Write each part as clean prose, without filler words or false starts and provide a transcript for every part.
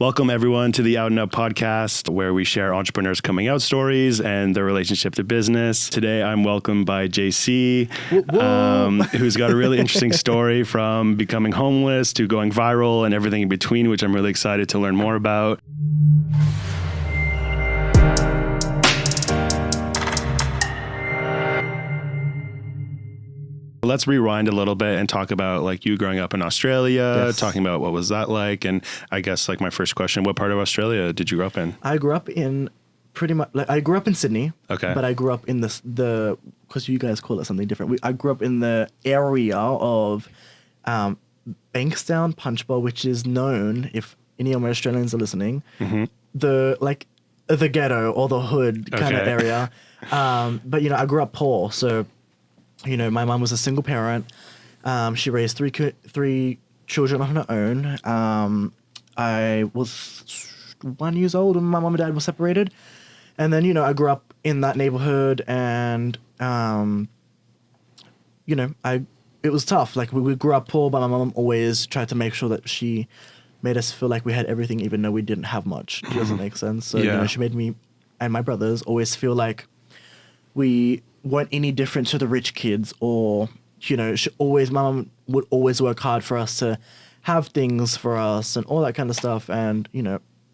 Welcome everyone to the Out and Up podcast, where we share entrepreneurs' coming out stories and their relationship to business. Today, I'm welcomed by JC, who's got a really interesting story from becoming homeless to going viral and everything in between, which I'm really excited to learn more about. Let's rewind a little bit and talk about like you growing up in Australia, Yes. talking about what was that like? And I guess like my first question, what part of Australia did you grow up in? I grew up in pretty much. Like, I grew up in Sydney. Okay. But I grew up in the because you guys call it something different. I grew up in the area of Bankstown, Punchbowl, which is known, if any of my Australians are listening, the ghetto or the hood kind of Okay. area. But I grew up poor, so. My mom was a single parent. She raised three children on her own. I was 1 year old when my mom and dad were separated. And then, I grew up in that neighborhood and, it was tough. Like we grew up poor, but my mom always tried to make sure that she made us feel like we had everything, even though we didn't have much. Doesn't make sense. So, Yeah. she made me and my brothers always feel like we weren't any different to the rich kids, or my mom would always work hard for us to have things for us and all that kind of stuff. And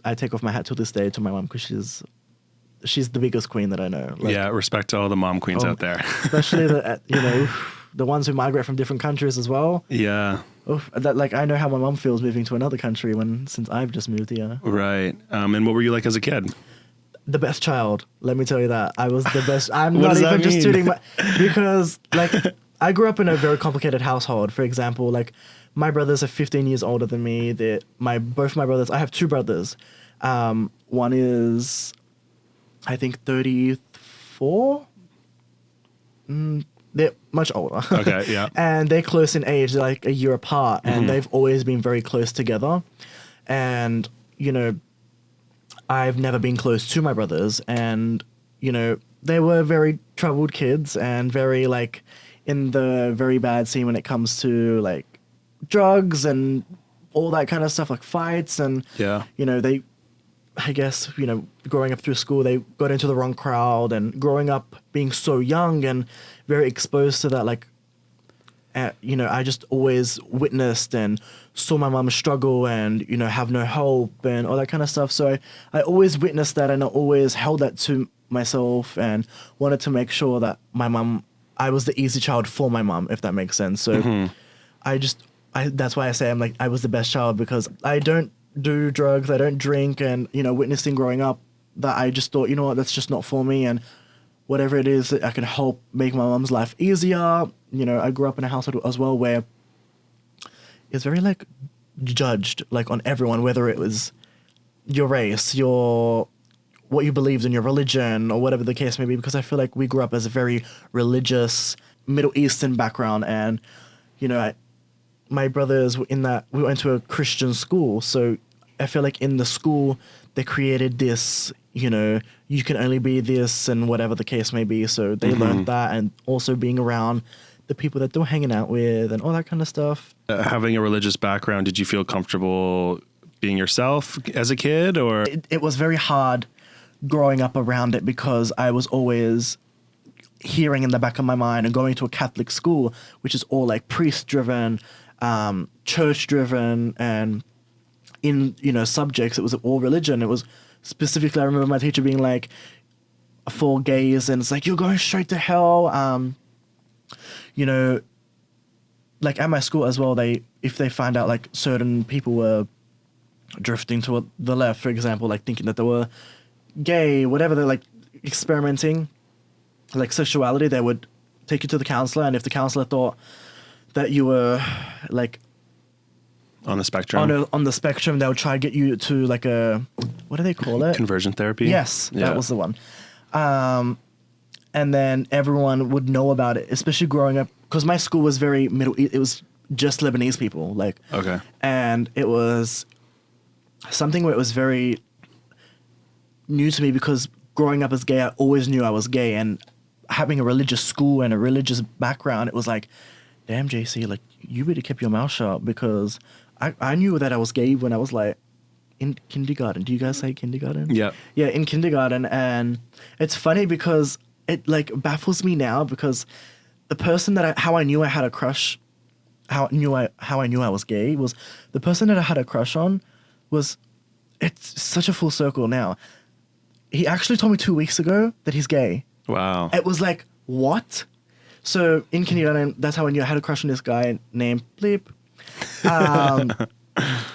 I take off my hat to this day to my mom because she's the biggest queen that I know. Yeah, respect to all the mom queens out there. Especially the ones who migrate from different countries as well. Yeah. I know how my mom feels moving to another country since I've just moved here. Right. And what were you like as a kid? The best child, let me tell you that. I was the best. I'm What not does that even just mean? tooting because I grew up in a very complicated household. For example, my brothers are 15 years older than me. Both my brothers, I have two brothers. One is, I think, 34. They're much older. Okay, yeah. And they're close in age. They're like a year apart, and they've always been very close together. And, I've never been close to my brothers, and, they were very troubled kids and very, in the very bad scene when it comes to, drugs and all that kind of stuff, like fights. And, Yeah. I guess, growing up through school, they got into the wrong crowd, and growing up being so young and very exposed to that, I just always witnessed and saw my mom struggle and, have no hope and all that kind of stuff. So I always witnessed that, and I always held that to myself and wanted to make sure that I was the easy child for my mom, if that makes sense. So that's why I say I was the best child, because I don't do drugs, I don't drink, and, witnessing growing up that I just thought, that's just not for me. And whatever it is that I can help make my mom's life easier. I grew up in a household as well where it's very judged on everyone, whether it was your race, what you believed in, your religion, or whatever the case may be, because I feel like we grew up as a very religious Middle Eastern background. And, my brothers we went to a Christian school. So I feel like in the school, they created this, you can only be this and whatever the case may be. So they learned that, and also being around the people that they were hanging out with and all that kind of stuff. Having a religious background, did you feel comfortable being yourself as a kid, or? It was very hard growing up around it, because I was always hearing in the back of my mind and going to a Catholic school, which is all priest-driven, church-driven, and in, subjects, it was all religion. It was specifically, I remember my teacher being for gays, and it's you're going straight to hell. At my school as well, if they find out certain people were drifting to the left, for example, thinking that they were gay, whatever, they're experimenting, sexuality, they would take you to the counselor, and if the counselor thought that you were On the spectrum? on the spectrum, they would try to get you to a, what do they call it? Conversion therapy? Yes, Yeah. that was the one. And then everyone would know about it, especially growing up, because my school was very it was just Lebanese people, Okay. and it was something where it was very new to me, because growing up as gay, I always knew I was gay, and having a religious school and a religious background, it was damn, JC, you really kept your mouth shut, because I knew that I was gay when I was in kindergarten. Do you guys say kindergarten? Yeah. Yeah, in kindergarten. And it's funny because it like baffles me now because the person how I knew I had a crush, how I knew I was gay was the person that I had a crush on was, it's such a full circle now. He actually told me 2 weeks ago that he's gay. Wow. It was like, what? So in kindergarten, that's how I knew I had a crush on this guy named Bleep.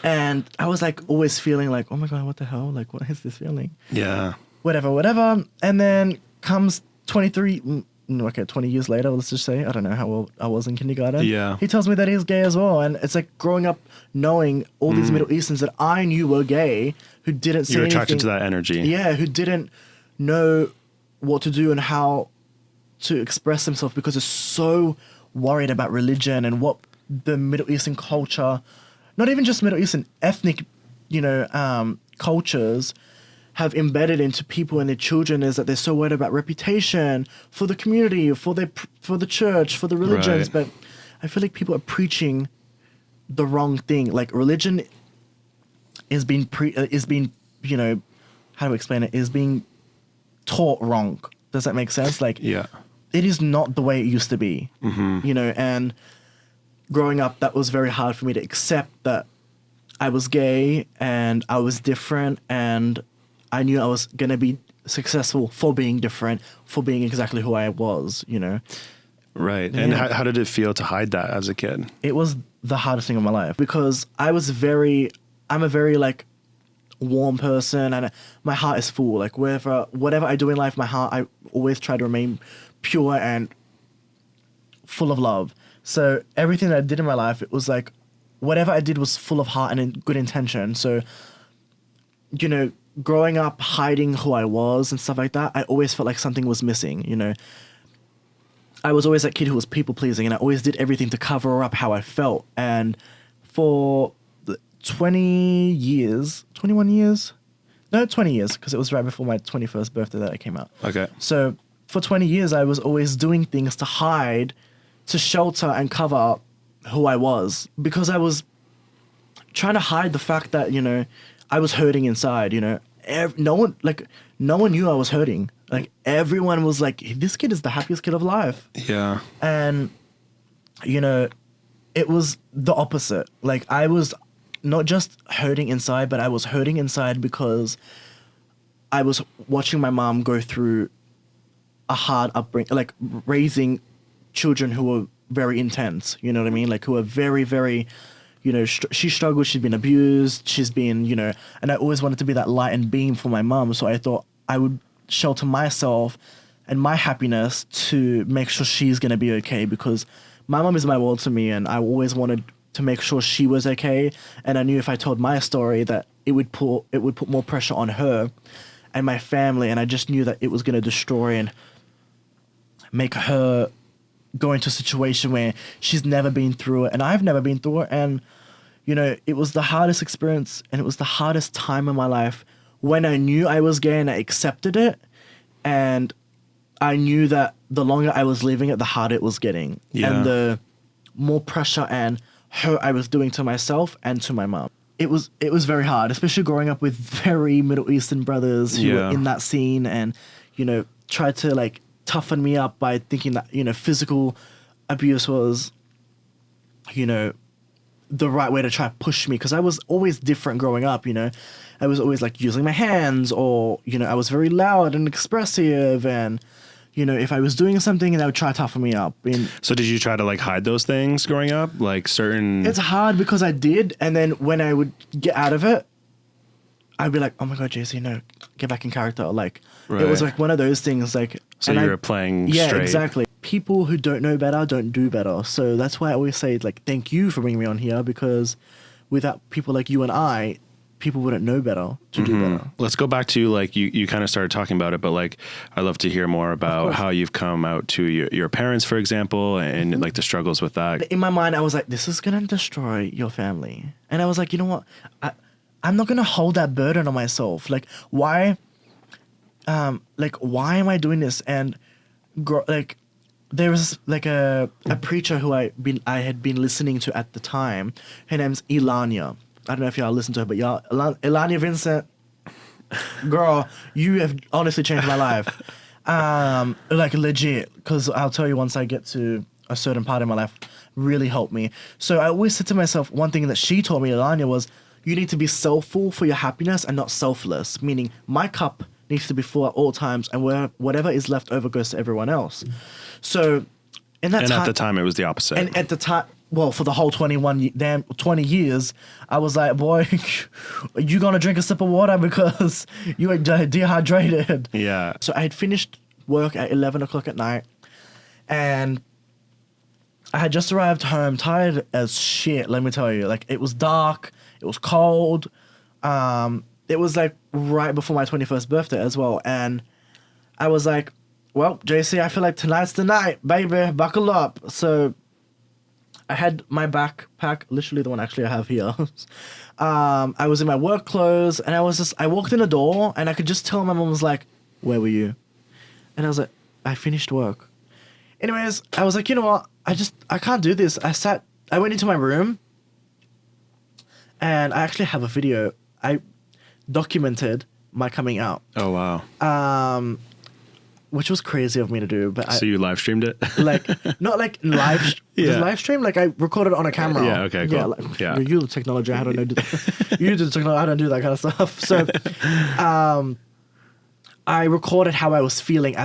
And I was like always feeling like, oh my God, what the hell? Like, what is this feeling? Yeah. Whatever. And then comes 20 years later, let's just say, I don't know how old I was in kindergarten. Yeah. He tells me that he's gay as well. And it's like growing up knowing all these Middle Easterns that I knew were gay who didn't say You're anything. attracted to that energy. Yeah, who didn't know what to do and how to express themselves because they're so worried about religion and what the Middle Eastern culture, not even just Middle Eastern, ethnic, cultures have embedded into people and their children, is that they're so worried about reputation for the community, for the church, for the religions. Right. But I feel like people are preaching the wrong thing. Like religion is being how do I explain it? Is being taught wrong. Does that make sense? Like, Yeah. it is not the way it used to be, and growing up, that was very hard for me to accept that I was gay and I was different, and I knew I was going to be successful for being different, for being exactly who I was, Right. Yeah. And how did it feel to hide that as a kid? It was the hardest thing of my life because I'm a very like warm person, and my heart is full. Like whatever I do in life, I always try to remain pure and full of love. So everything that I did in my life, it was like whatever I did was full of heart and in good intention. So, growing up hiding who I was and stuff like that, I always felt like something was missing. I was always that kid who was people pleasing, and I always did everything to cover up how I felt. And for 21 years, because it was right before my 21st birthday that I came out. Okay. So for 20 years, I was always doing things to hide, to shelter and cover up who I was, because I was trying to hide the fact that, I was hurting inside, no one knew I was hurting. Like everyone was like, this kid is the happiest kid of life. Yeah. And, it was the opposite. Like I was not just hurting inside, but I was hurting inside because I was watching my mom go through a hard upbringing, like raising children who were very intense, you know what I mean? Like who are very, very, she struggled, she's been abused, she's been, and I always wanted to be that light and beam for my mom. So I thought I would shelter myself and my happiness to make sure she's going to be okay, because my mom is my world to me, and I always wanted to make sure she was okay. And I knew if I told my story that it would put more pressure on her and my family, and I just knew that it was going to destroy and make her go into a situation where she's never been through it and I've never been through it. And it was the hardest experience, and it was the hardest time in my life when I knew I was gay and I accepted it, and I knew that the longer I was living it, the harder it was getting. Yeah. And the more pressure and hurt I was doing to myself and to my mom. It was very hard, especially growing up with very Middle Eastern brothers who were in that scene and, tried to like toughen me up by thinking that, physical abuse was, the right way to try to push me, because I was always different growing up, I was always like using my hands, or, I was very loud and expressive, and, if I was doing something, they would try to toughen me up. So did you try to like hide those things growing up? Like certain... It's hard because I did, and then when I would get out of it, I'd be like, oh my God, JC, no, get back in character. Like, It was like one of those things, like... So you were playing straight. Yeah, exactly. People who don't know better don't do better. So that's why I always say, like, thank you for bringing me on here, because without people like you and I, people wouldn't know better to do better. Let's go back to like you kind of started talking about it, but like I'd love to hear more about how you've come out to your parents, for example, and like the struggles with that. In my mind, I was like, this is going to destroy your family. And I was like, you know what? I'm not going to hold that burden on myself. Like, why am I doing this? And there was like a preacher who I had been listening to at the time. Her name's Ilania. I don't know if y'all listen to her, but y'all, Elania Vincent, girl, you have honestly changed my life. Like legit, because I'll tell you once I get to a certain part in my life, really helped me. So I always said to myself, one thing that she taught me, Elania, was you need to be selfful for your happiness and not selfless, meaning my cup needs to be full at all times, and whatever is left over goes to everyone else. So in that at the time, it was the opposite. And at the time, well, for the whole 20 years, I was like, boy, you gonna drink a sip of water because you are dehydrated. Yeah. So I had finished work at 11 o'clock at night, and I had just arrived home, tired as shit, let me tell you. Like, it was dark, it was cold. It was like right before my 21st birthday as well. And I was like, well, JC, I feel like tonight's the night, baby, buckle up. So I had my backpack, literally the one actually I have here. I was in my work clothes, and I walked in the door, and I could just tell my mom was like, where were you? And I was like, I finished work. Anyways, I was like, you know what? I can't do this. I went into my room, and I actually have a video. I documented my coming out. Oh, wow. Which was crazy of me to do, but so you live streamed it? Like, not like live stream, like I recorded on a camera. Yeah, okay, cool. Yeah, like, you the technology, I don't know. You do the technology, I don't do that kind of stuff. So, I recorded how I was feeling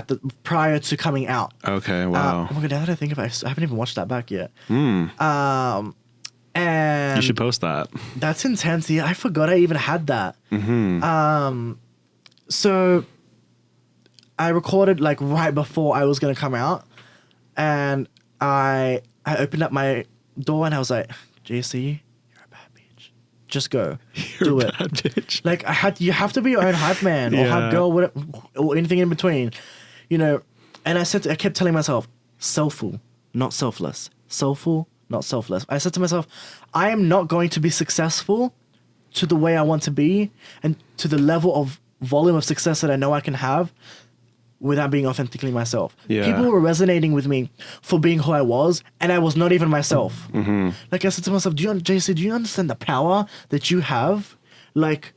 prior to coming out. Okay, wow. Oh my god, now that I think about it, I haven't even watched that back yet. And you should post that. That's intense. Yeah, I forgot I even had that. Mm-hmm. So I recorded like right before I was gonna come out, and I opened up my door and I was like, JC, you're a bad bitch. Just go. Do it. Bad bitch. Like you have to be your own hype man or hype girl, whatever, or anything in between, you know. And I kept telling myself, selfful, not selfless. Selfful, not selfless. I said to myself, I am not going to be successful to the way I want to be and to the level of volume of success that I know I can have without being authentically myself. Yeah. People were resonating with me for being who I was, and I was not even myself. Mm-hmm. Like, I said to myself, JC, do you understand the power that you have? Like,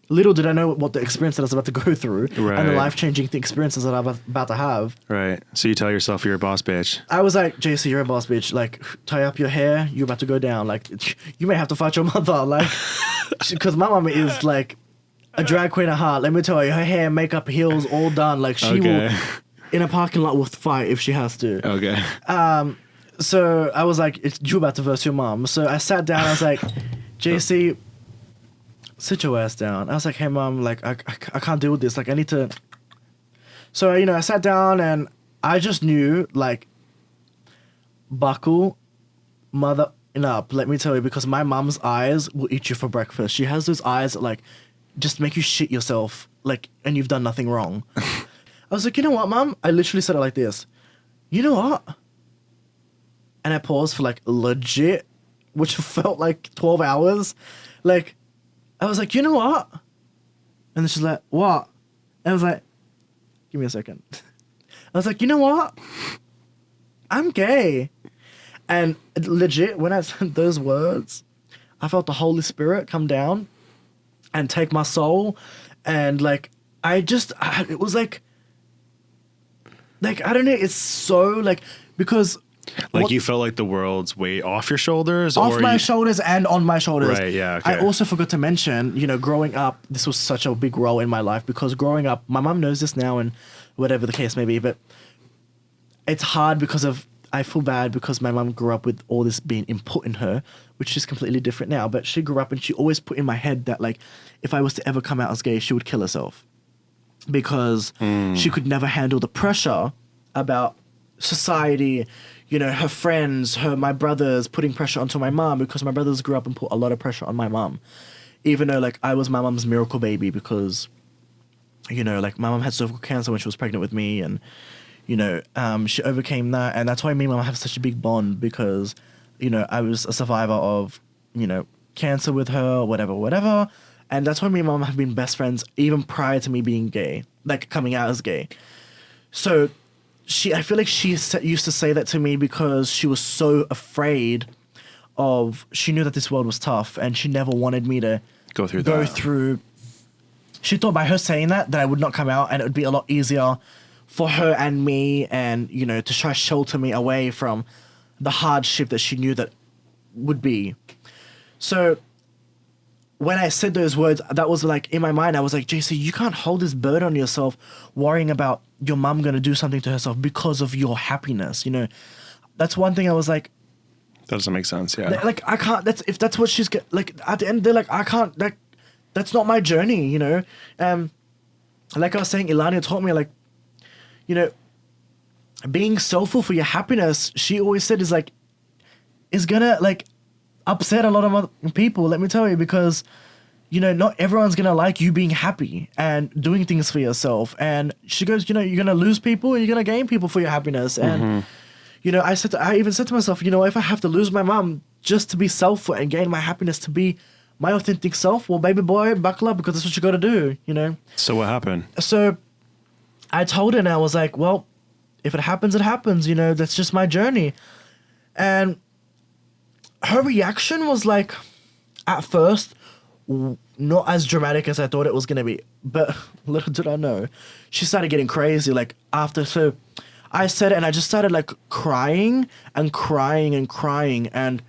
little did I know what the experience that I was about to go through and the life-changing experiences that I'm about to have. Right. So you tell yourself you're a boss bitch. I was like, JC, you're a boss bitch. Like, tie up your hair. You're about to go down. Like, you may have to fight your mother. Like, because my mom is like a drag queen at heart. Let me tell you, her hair, makeup, heels, all done. Like, she will, in a parking lot, will fight if she has to. Okay. So I was like, you're about to verse your mom. So I sat down. I was like, JC, sit your ass down. I was like, hey, mom, like, I can't deal with this. Like, I need to. So, you know, I sat down and I just knew, like, buckle mother up, let me tell you, because my mom's eyes will eat you for breakfast. She has those eyes that, like, just make you shit yourself, like, and you've done nothing wrong. I was like, you know what, mom? I literally said it like this. You know what? And I paused for, like, legit, which felt like 12 hours. Like, I was like, you know what? And then she's like, what? And I was like, give me a second. I was like, you know what? I'm gay. And legit, when I said those words, I felt the Holy Spirit come down and take my soul. And like, it was like, I don't know, it's so like, because... Like you felt like the world's weight off your shoulders? Off my shoulders and on my shoulders. Right, yeah, okay. I also forgot to mention, you know, growing up, this was such a big role in my life because growing up, my mom knows this now and whatever the case may be, but it's hard because I feel bad because my mom grew up with all this being input in her, which is completely different now, but she grew up and she always put in my head that like, if I was to ever come out as gay, she would kill herself because she could never handle the pressure about society, you know, her friends, my brothers putting pressure onto my mom because my brothers grew up and put a lot of pressure on my mom. Even though, like, I was my mom's miracle baby because, you know, like, my mom had cervical cancer when she was pregnant with me and, you know, she overcame that. And that's why me and my mom have such a big bond because, you know, I was a survivor of, you know, cancer with her, whatever. And that's why me and my mom have been best friends even prior to me being gay, like, coming out as gay. So... I feel like she used to say that to me because she was so afraid she knew that this world was tough, and she never wanted me to Go through that. She thought by her saying that I would not come out, and it would be a lot easier for her and me, and to try shelter me away from the hardship that she knew that would be. So when I said those words, that was like in my mind, I was like, JC, you can't hold this burden on yourself worrying about your mum going to do something to herself because of your happiness. That's one thing I was like, That doesn't make sense. Yeah. like I can't, if that's what she's like at the end, they're like, I can't, like, that's not my journey, Like I was saying, Ilania taught me, like, being soulful for your happiness, she always said, is gonna like upset a lot of other people, let me tell you, because not everyone's gonna like you being happy and doing things for yourself. And she goes, you're gonna lose people and you're gonna gain people for your happiness. And I even said to myself, if I have to lose my mom just to be self and gain my happiness, to be my authentic self, well, baby boy, buckle up, because that's what you got to do. So what happened? So I told her, and I was like, well, if it happens, it happens. That's just my journey. And her reaction was like, at first, not as dramatic as I thought it was going to be. But little did I know, she started getting crazy. Like after, so I said it, and I just started like crying and crying and crying. And,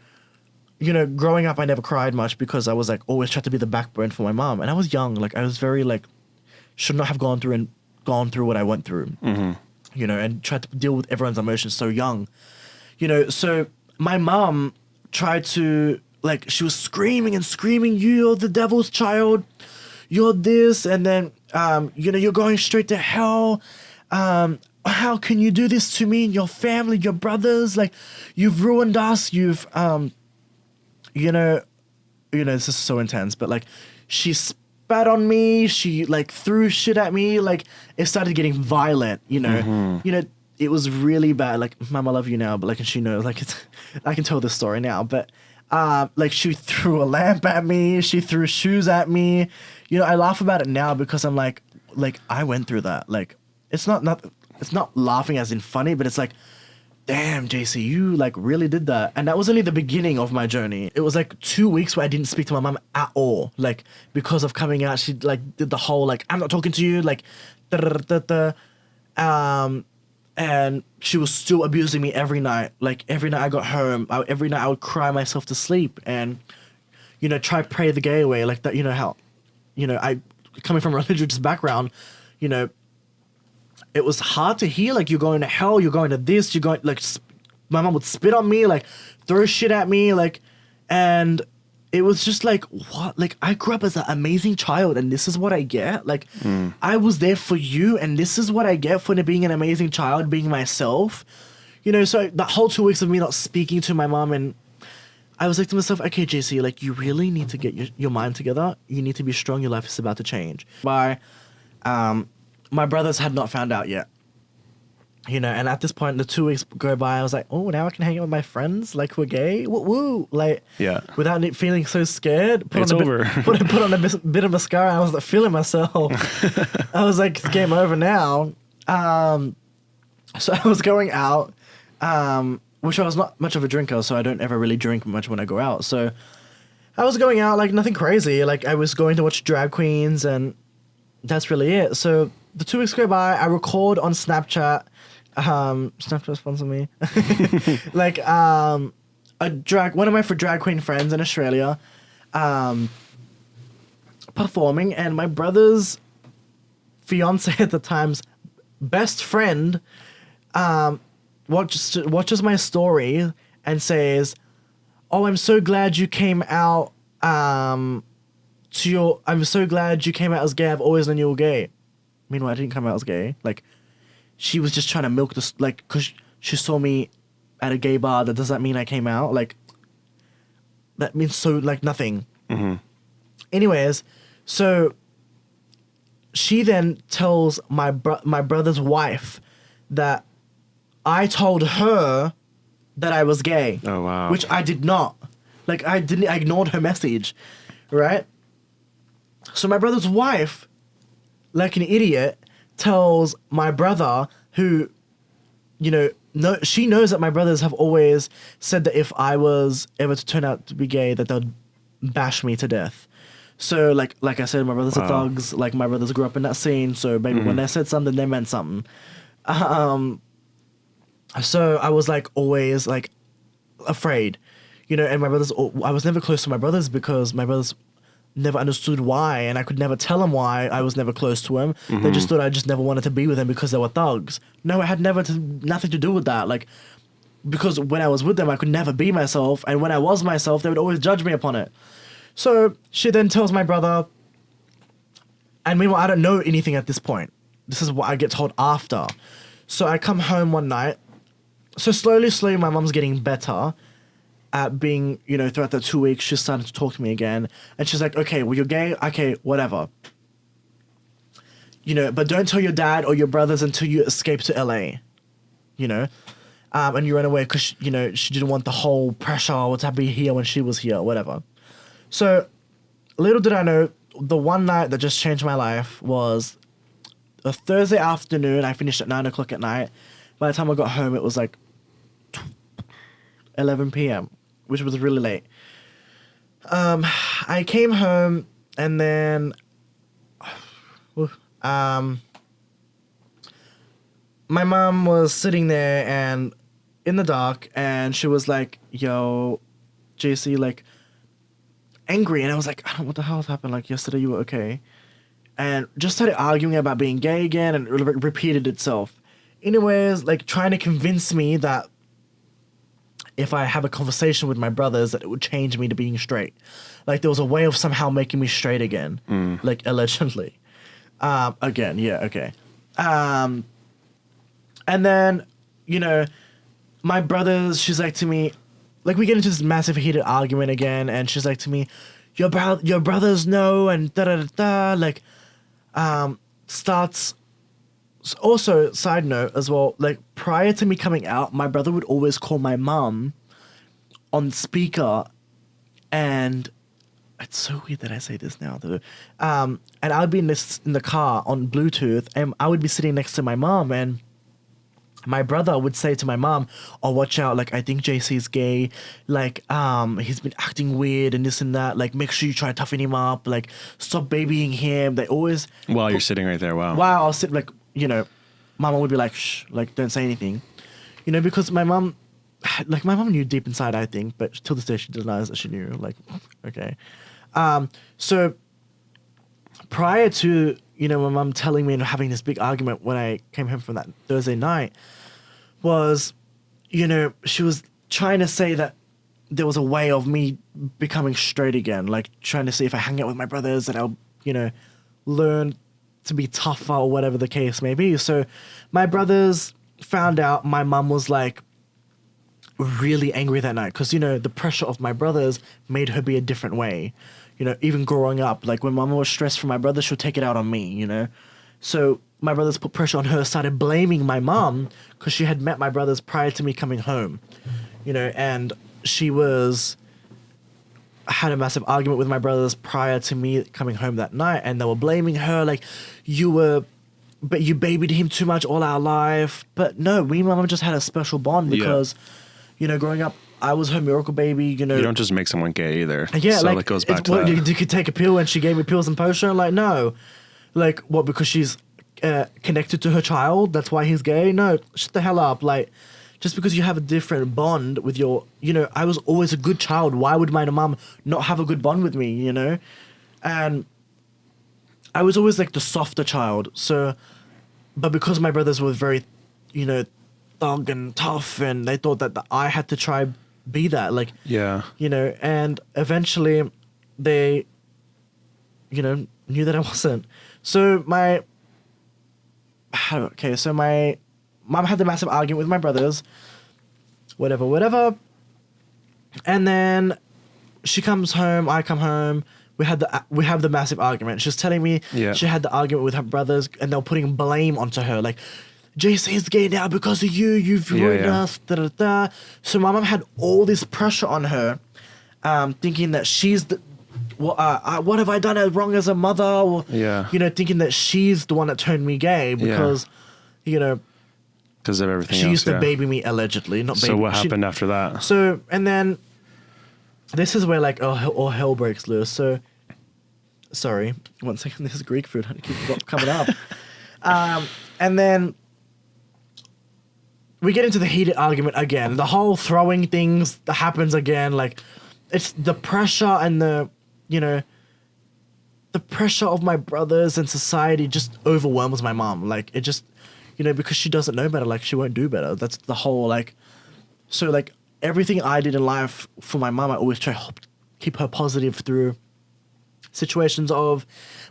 growing up, I never cried much because I was like always tried to be the backbone for my mom. And I was young. Like I was very like, should not have gone through what I went through, and tried to deal with everyone's emotions so young, So my mom tried to, like, she was screaming and screaming, you're the devil's child, you're this, and then, you're going straight to hell. How can you do this to me and your family, your brothers? Like, you've ruined us. You've, this is so intense, but like, she spat on me. She like threw shit at me. Like, it started getting violent, it was really bad. Like, Mom, I love you now, but like, and she knows, like, I can tell this story now, but like, she threw a lamp at me. She threw shoes at me. I laugh about it now because I'm like I went through that. Like, it's not laughing as in funny, but it's like, damn, JC, you like really did that. And that was only the beginning of my journey. It was like 2 weeks where I didn't speak to my mom at all. Like, because of coming out, she like did the whole, like, I'm not talking to you, like, and she was still abusing me every night. Like, every night I got home, every night I would cry myself to sleep and, try pray the gay away. Like that, how, I, coming from a religious background, it was hard to hear, like, you're going to hell, you're going to this, you're going, like, my mom would spit on me, like, throw shit at me, like, and it was just like, what? Like, I grew up as an amazing child, and this is what I get? Like, I was there for you, and this is what I get for being an amazing child, being myself? So the whole 2 weeks of me not speaking to my mom, and I was like to myself, okay, JC, like, you really need to get your mind together. You need to be strong. Your life is about to change. My brothers had not found out yet, and at this point, the 2 weeks go by, I was like, oh, now I can hang out with my friends, like, who are gay, woo, like, yeah, without feeling so scared. It's over. Put on a bit of mascara. I was like, feeling myself. I was like, it's game over now. So I was going out, which I was not much of a drinker, so I don't ever really drink much when I go out. So I was going out, like, nothing crazy. Like, I was going to watch drag queens, and that's really it. So the 2 weeks go by, I record on Snapchat. Snapchat sponsor me. Like, one of my drag queen friends in Australia, performing, and my brother's fiance at the time's best friend, watches my story and says, "Oh, I'm so glad you came out. I'm so glad you came out as gay. I've always known you were gay." Meanwhile, I didn't come out as gay. Like, she was just trying to milk this, like, because she saw me at a gay bar. Does that mean I came out? Like, that means so, like, nothing. Mm-hmm. Anyways, so she then tells my brother's wife that I told her that I was gay. Oh, wow. Which I did not. Like, I ignored her message, right? So my brother's wife, like an idiot, tells my brother, who, no, she knows that my brothers have always said that if I was ever to turn out to be gay, that they'll bash me to death. So like I said, my brothers are thugs. Like my brothers grew up in that scene. So maybe when they said something, they meant something. So I was like always like afraid, you know. And my brothers, I was never close to my brothers because my brothers never understood why, and I could never tell them why I was never close to him. They just thought I just never wanted to be with them because they were thugs. No, it had nothing to do with that. Like, because when I was with them, I could never be myself, and when I was myself, they would always judge me upon it. So she then tells my brother, and meanwhile, I don't know anything at this point. This is what I get told after. So I come home one night. So slowly, my mom's getting better at being, you know, throughout the 2 weeks, she's starting to talk to me again. And she's like, okay, well, you're gay? Okay, whatever. You know, but don't tell your dad or your brothers until you escape to LA, you know? And you run away because, you know, she didn't want the whole pressure to be here when she was here, whatever. So little did I know, the one night that just changed my life was a Thursday afternoon. I finished at 9 o'clock at night. By the time I got home, it was like 11 p.m., which was really late. I came home and then my mom was sitting there and in the dark, and she was like, yo, JC, like, angry. And I was like, I don't know what the hell happened. Like, yesterday you were okay. And just started arguing about being gay again, and it repeated itself. Anyways, like, trying to convince me that if I have a conversation with my brothers, that it would change me to being straight. Like, there was a way of somehow making me straight again. Like, allegedly. Again, yeah, okay. And then, you know, my brothers, she's like to me, like, we get into this massive heated argument again, and she's like to me, your brothers know, and da-da-da-da, like, starts... Also, side note as well, like, prior to me coming out, my brother would always call my mum on speaker, and it's so weird that I say this now, though. And I'd be in the car on Bluetooth, and I would be sitting next to my mom, and my brother would say to my mom, oh, watch out, like, I think JC's gay, like, he's been acting weird and this and that, like, make sure you try to toughen him up, like, stop babying him. They always... While you're sitting right there, wow. While I'll sit, like, you know, my mom would be like, shh, like, don't say anything. You know, because my mom knew deep inside, I think, but till this day she denies that she knew, like, okay. So prior to, you know, my mom telling me and having this big argument when I came home from that Thursday night was, you know, she was trying to say that there was a way of me becoming straight again, like trying to see if I hang out with my brothers that I'll, you know, learn to be tougher or whatever the case may be. So my brothers found out. My mum was like really angry that night because, you know, the pressure of my brothers made her be a different way. You know, even growing up, like when mama was stressed from my brother, she'll take it out on me, you know? So my brothers put pressure on her, started blaming my mom because she had met my brothers prior to me coming home, you know, and she had a massive argument with my brothers prior to me coming home that night, and they were blaming her, like, you babied him too much all our life. But no, me and my mom just had a special bond because, you know, growing up, I was her miracle baby, you know. You don't just make someone gay either. Yeah, so like, it goes back to that. You could take a pill and she gave me pills and potion? Like, no. Like, what, because she's connected to her child? That's why he's gay? No, shut the hell up. Like, just because you have a different bond with your, you know, I was always a good child. Why would my mom not have a good bond with me, you know? And I was always like the softer child. So, but because my brothers were very, you know, thug and tough, and they thought that I had to try be that, like, yeah, you know, and eventually they, you know, knew that I wasn't. So my mom had the massive argument with my brothers, whatever. And then she comes home, I come home, we have the massive argument. She's telling me she had the argument with her brothers, and they were putting blame onto her, like, JC's gay now because of you, you've ruined us, da-da-da. So my mom had all this pressure on her, thinking that she's the, what have I done wrong as a mother? Or, you know, thinking that she's the one that turned me gay because, you know, Because of everything She else, used to yeah. baby me allegedly, not baby. So what she- happened after that? So, and then this is where like all hell breaks loose. So, sorry, one second. This is Greek food. I keep coming up. And then we get into the heated argument again. The whole throwing things that happens again. Like, it's the pressure and the, you know, the pressure of my brothers and society just overwhelms my mom. Like, it just, you know, because she doesn't know better. Like, she won't do better. That's the whole like. So like everything I did in life for my mom, I always try to keep her positive through situations of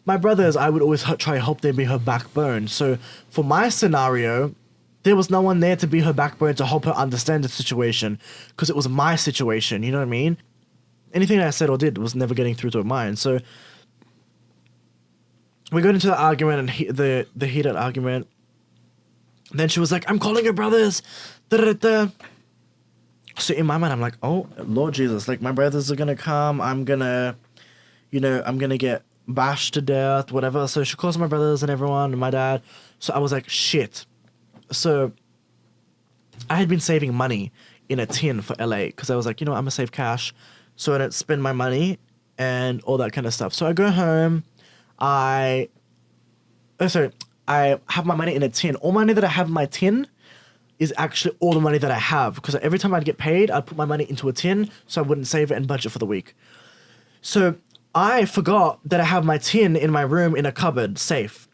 my brothers. I would always try to help them be her backbone. So for my scenario, there was no one there to be her backbone to help her understand the situation because it was my situation. You know what I mean? Anything I said or did was never getting through to her mind. So we got into the argument and the heated argument. Then she was like, "I'm calling your brothers." Da-da-da-da. So in my mind, I'm like, "Oh, Lord Jesus, like my brothers are gonna come. I'm gonna get bashed to death, whatever." So she calls my brothers and everyone and my dad. So I was like, shit. So I had been saving money in a tin for LA because I was like, I'm gonna save cash. So I don't spend my money and all that kind of stuff. So I go home. I have my money in a tin. All money that I have in my tin is actually all the money that I have because every time I'd get paid, I'd put my money into a tin so I wouldn't save it and budget for the week. So I forgot that I have my tin in my room in a cupboard, safe.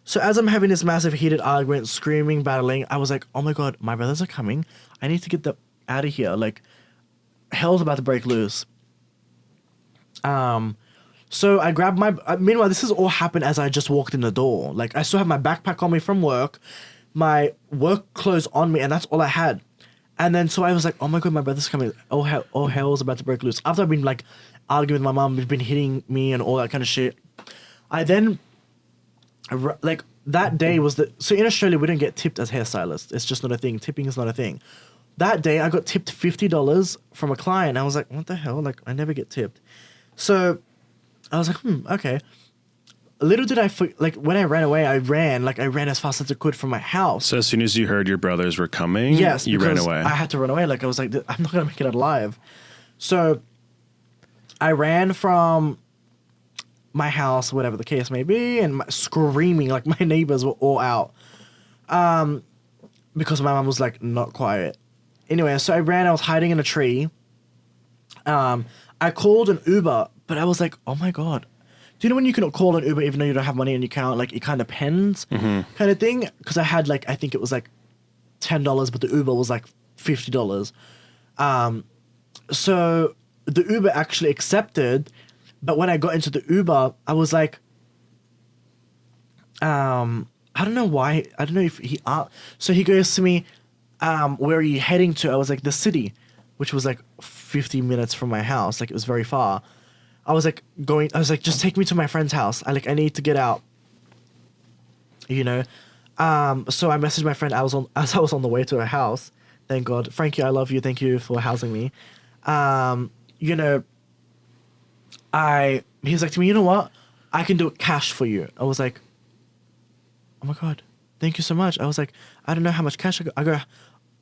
So as I'm having this massive heated argument, screaming, battling, I was like, oh my God, my brothers are coming. I need to get them out of here. Like, hell's about to break loose. So I grabbed meanwhile, this has all happened as I just walked in the door. Like, I still have my backpack on me from work, my work clothes on me, and that's all I had. And then so I was like, oh my God, my brother's coming. Oh, hell's about to break loose. After I've been like arguing with my mom, been hitting me and all that kind of shit. I then, like, that day was so in Australia, we don't get tipped as hairstylists. It's just not a thing. Tipping is not a thing. That day, I got tipped $50 from a client. I was like, what the hell? Like, I never get tipped. So I was like, okay. Little did I, like, when I ran away, I ran as fast as I could from my house. So as soon as you heard your brothers were coming, yes, you ran away. I had to run away. Like, I was like, I'm not going to make it out alive. So I ran from my house, whatever the case may be, and screaming, like my neighbors were all out. Because my mom was like not quiet. Anyway, so I ran, I was hiding in a tree. I called an Uber, but I was like, oh my God. Do you know when you can call an Uber even though you don't have money in your account? Like, it kind of depends kind of thing. Because I had like, I think it was like $10, but the Uber was like $50. So the Uber actually accepted, but when I got into the Uber, I was like, I don't know why. I don't know if he... so he goes to me, where are you heading to? I was like, the city, which was like 50 minutes from my house. Like, it was very far. I was like, just take me to my friend's house. I need to get out. So I messaged my friend as I was on the way to her house. Thank God. Frankie, I love you. Thank you for housing me. He was like to me, you know what? I can do it cash for you. I was like, oh my God, thank you so much. I was like, I don't know how much cash I go,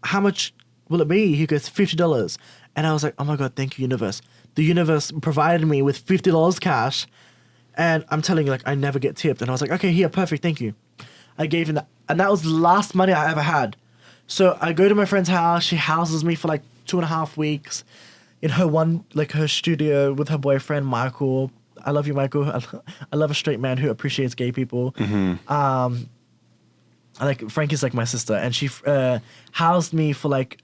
how much will it be? He goes, $50. And I was like, oh my God, thank you, universe. The universe provided me with $50 cash. And I'm telling you, like, I never get tipped. And I was like, okay, here, perfect, thank you. I gave him that. And that was the last money I ever had. So I go to my friend's house. She houses me for like 2.5 weeks in her studio with her boyfriend, Michael. I love you, Michael. I love a straight man who appreciates gay people. Frankie's like my sister, and she housed me for like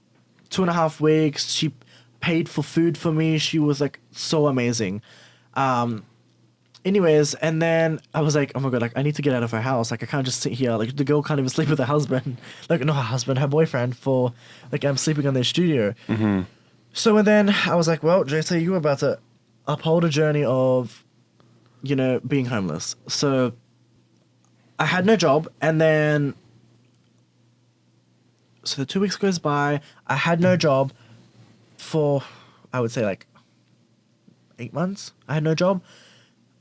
2.5 weeks. She paid for food for me. She was like so amazing. Anyways, and then I was like, oh my God, like I need to get out of her house. Like I can't just sit here. Like the girl can't even sleep with her husband. Like not her husband, her boyfriend for like I'm sleeping on their studio. So and then I was like, well, JC, you were about to uphold a journey of, being homeless. So I had no job, and then so the 2 weeks goes by. I had no job for, I would say, like 8 months. I had no job.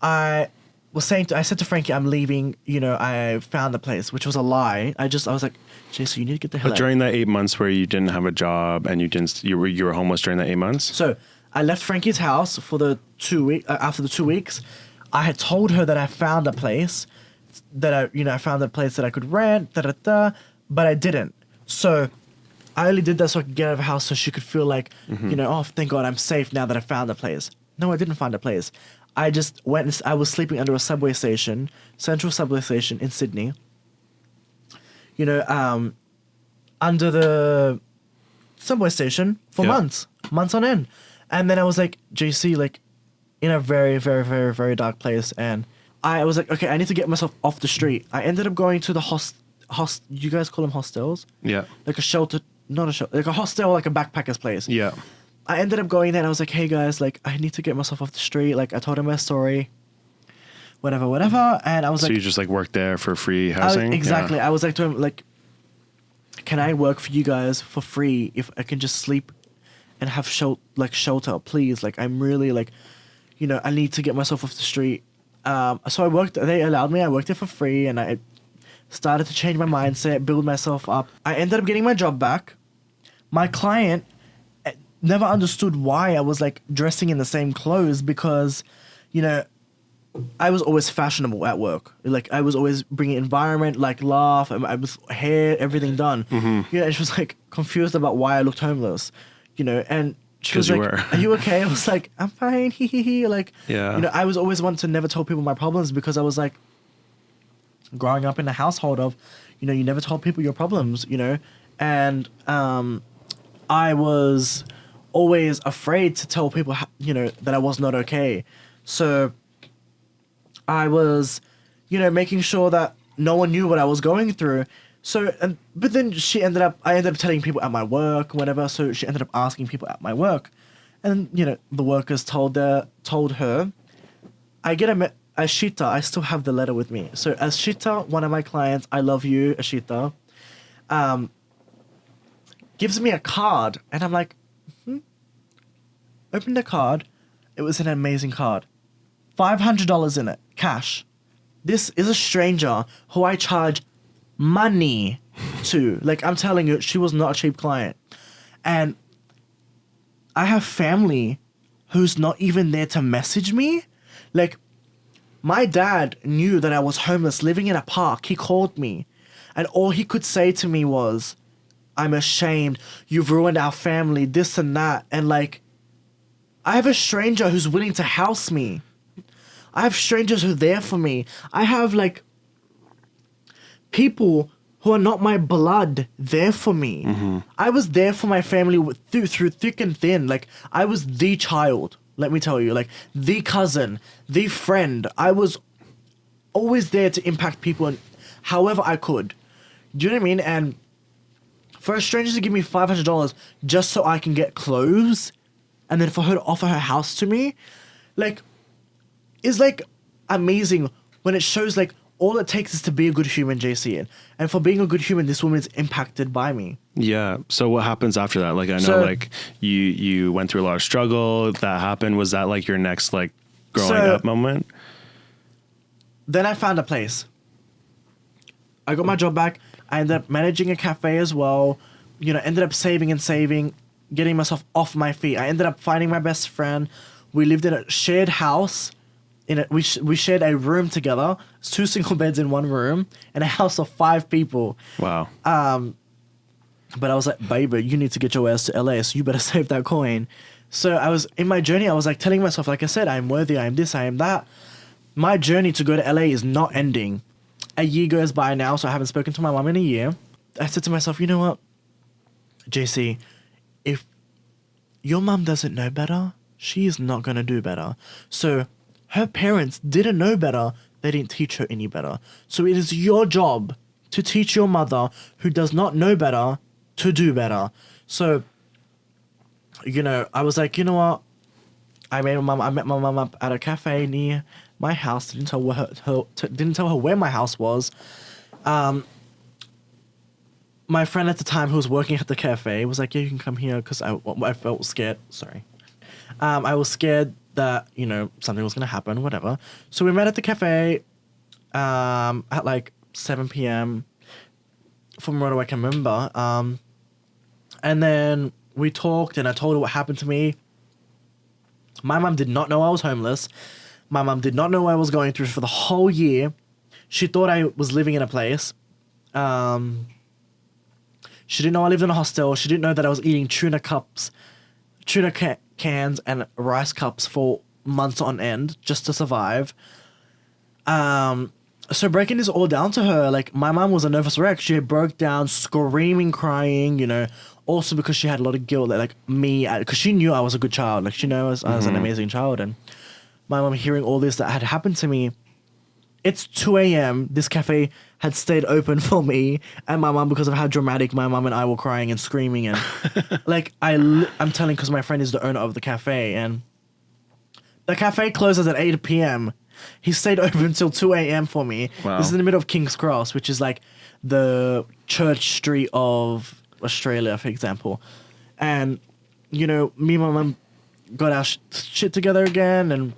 I I said to Frankie, I'm leaving. You know, I found a place, which was a lie. I was like, Jason, you need to get the hell But out. during that 8 months where you didn't have a job and you were homeless during that 8 months. So I left Frankie's house for the 2 week. After the 2 weeks, I had told her that I found a place that I found a place that I could rent. But I didn't. So I only did that so I could get out of the house so she could feel like, oh, thank God I'm safe now that I found a place. No, I didn't find a place. I just went. I was sleeping under a subway station, central subway station in Sydney. You know, under the subway station for months on end. And then I was like, JC, like, in a very, very, very, very dark place. And I was like, okay, I need to get myself off the street. I ended up going to the you guys call them hostels? Yeah. Like a shelter, not a shelter, like a hostel, like a backpacker's place. Yeah. I ended up going there and I was like, hey guys, like, I need to get myself off the street. Like, I told him my story, whatever. And I was So like, you just like worked there for free housing? exactly. Yeah. I was like to him, like, can I work for you guys for free if I can just sleep and have shelter, please? Like, I'm really like, you know, I need to get myself off the street. So I worked, they allowed me, I worked there for free and I started to change my mindset, build myself up. I ended up getting my job back. My client never understood why I was like dressing in the same clothes because, you know, I was always fashionable at work. Like I was always bringing environment, like laugh, and I was hair, everything done. Yeah, and she was like confused about why I looked homeless, you know, and she was like, are you okay? I was like, I'm fine, hee hee hee. Like, you know, I was always one to never tell people my problems because I was like, growing up in a household of, you know, you never told people your problems, you know, and I was always afraid to tell people, you know, that I was not okay. So I was, you know, making sure that no one knew what I was going through. So, but then I ended up telling people at my work, whatever. So she ended up asking people at my work, and you know, the workers told her, I get Ashita, I still have the letter with me. So Ashita, one of my clients, I love you, Ashita, gives me a card, and I'm like, Open the card. It was an amazing card. $500 in it, cash. This is a stranger who I charge money to. Like, I'm telling you, she was not a cheap client. And I have family who's not even there to message me. Like, my dad knew that I was homeless, living in a park. He called me. And all he could say to me was, I'm ashamed. You've ruined our family, this and that. And, like, I have a stranger who's willing to house me. I have strangers who are there for me. I have, like, people who are not my blood there for me. Mm-hmm. I was there for my family through thick and thin. Like, I was the child, let me tell you. Like, the cousin, the friend. I was always there to impact people and however I could. Do you know what I mean? And for a stranger to give me $500 just so I can get clothes and then for her to offer her house to me, like, is like amazing when it shows like all it takes is to be a good human, JC. And for being a good human, this woman is impacted by me. Yeah. So what happens after that? Like, I know like you went through a lot of struggle. That happened. Was that like your next like growing up moment? Then I found a place. I got my job back. I ended up managing a cafe as well. You know, ended up saving, getting myself off my feet. I ended up finding my best friend. We lived in a shared house. We shared a room together. It's 2 single beds in one room in a house of 5 people. Wow. But I was like, baby, you need to get your ass to LA, so you better save that coin. So I was in my journey. I was like telling myself, like I said, I'm worthy. I am this. I am that. My journey to go to LA is not ending. A year goes by now, so I haven't spoken to my mom in a year. I said to myself, you know what, JC, if your mom doesn't know better, she is not going to do better. So her parents didn't know better. They didn't teach her any better. So it is your job to teach your mother who does not know better to do better. So, you know, I was like, you know what? I met my mom up at a cafe near my house. Didn't tell her where my house was. My friend at the time who was working at the cafe was like, yeah, you can come here because I felt scared. Sorry. I was scared that, something was going to happen, whatever. So we met at the cafe at like 7 p.m. from what I can remember. And then we talked and I told her what happened to me. My mum did not know I was homeless. My mum did not know what I was going through for the whole year. She thought I was living in a place. She didn't know I lived in a hostel. She didn't know that I was eating tuna cans and rice cups for months on end just to survive. So breaking this all down to her, like, my mom was a nervous wreck. She broke down, screaming, crying, also because she had a lot of guilt, like me, because she knew I was a good child. Like, she knew I was an amazing child. And my mom hearing all this that had happened to me, it's 2 a.m. This cafe had stayed open for me and my mom because of how dramatic my mom and I were crying and screaming. And like, I'm telling, because my friend is the owner of the cafe, and the cafe closes at 8 p.m. He stayed open until 2 a.m. for me. Wow. This is in the middle of King's Cross, which is like the church street of Australia, for example. And, me and my mum got our shit together again. And,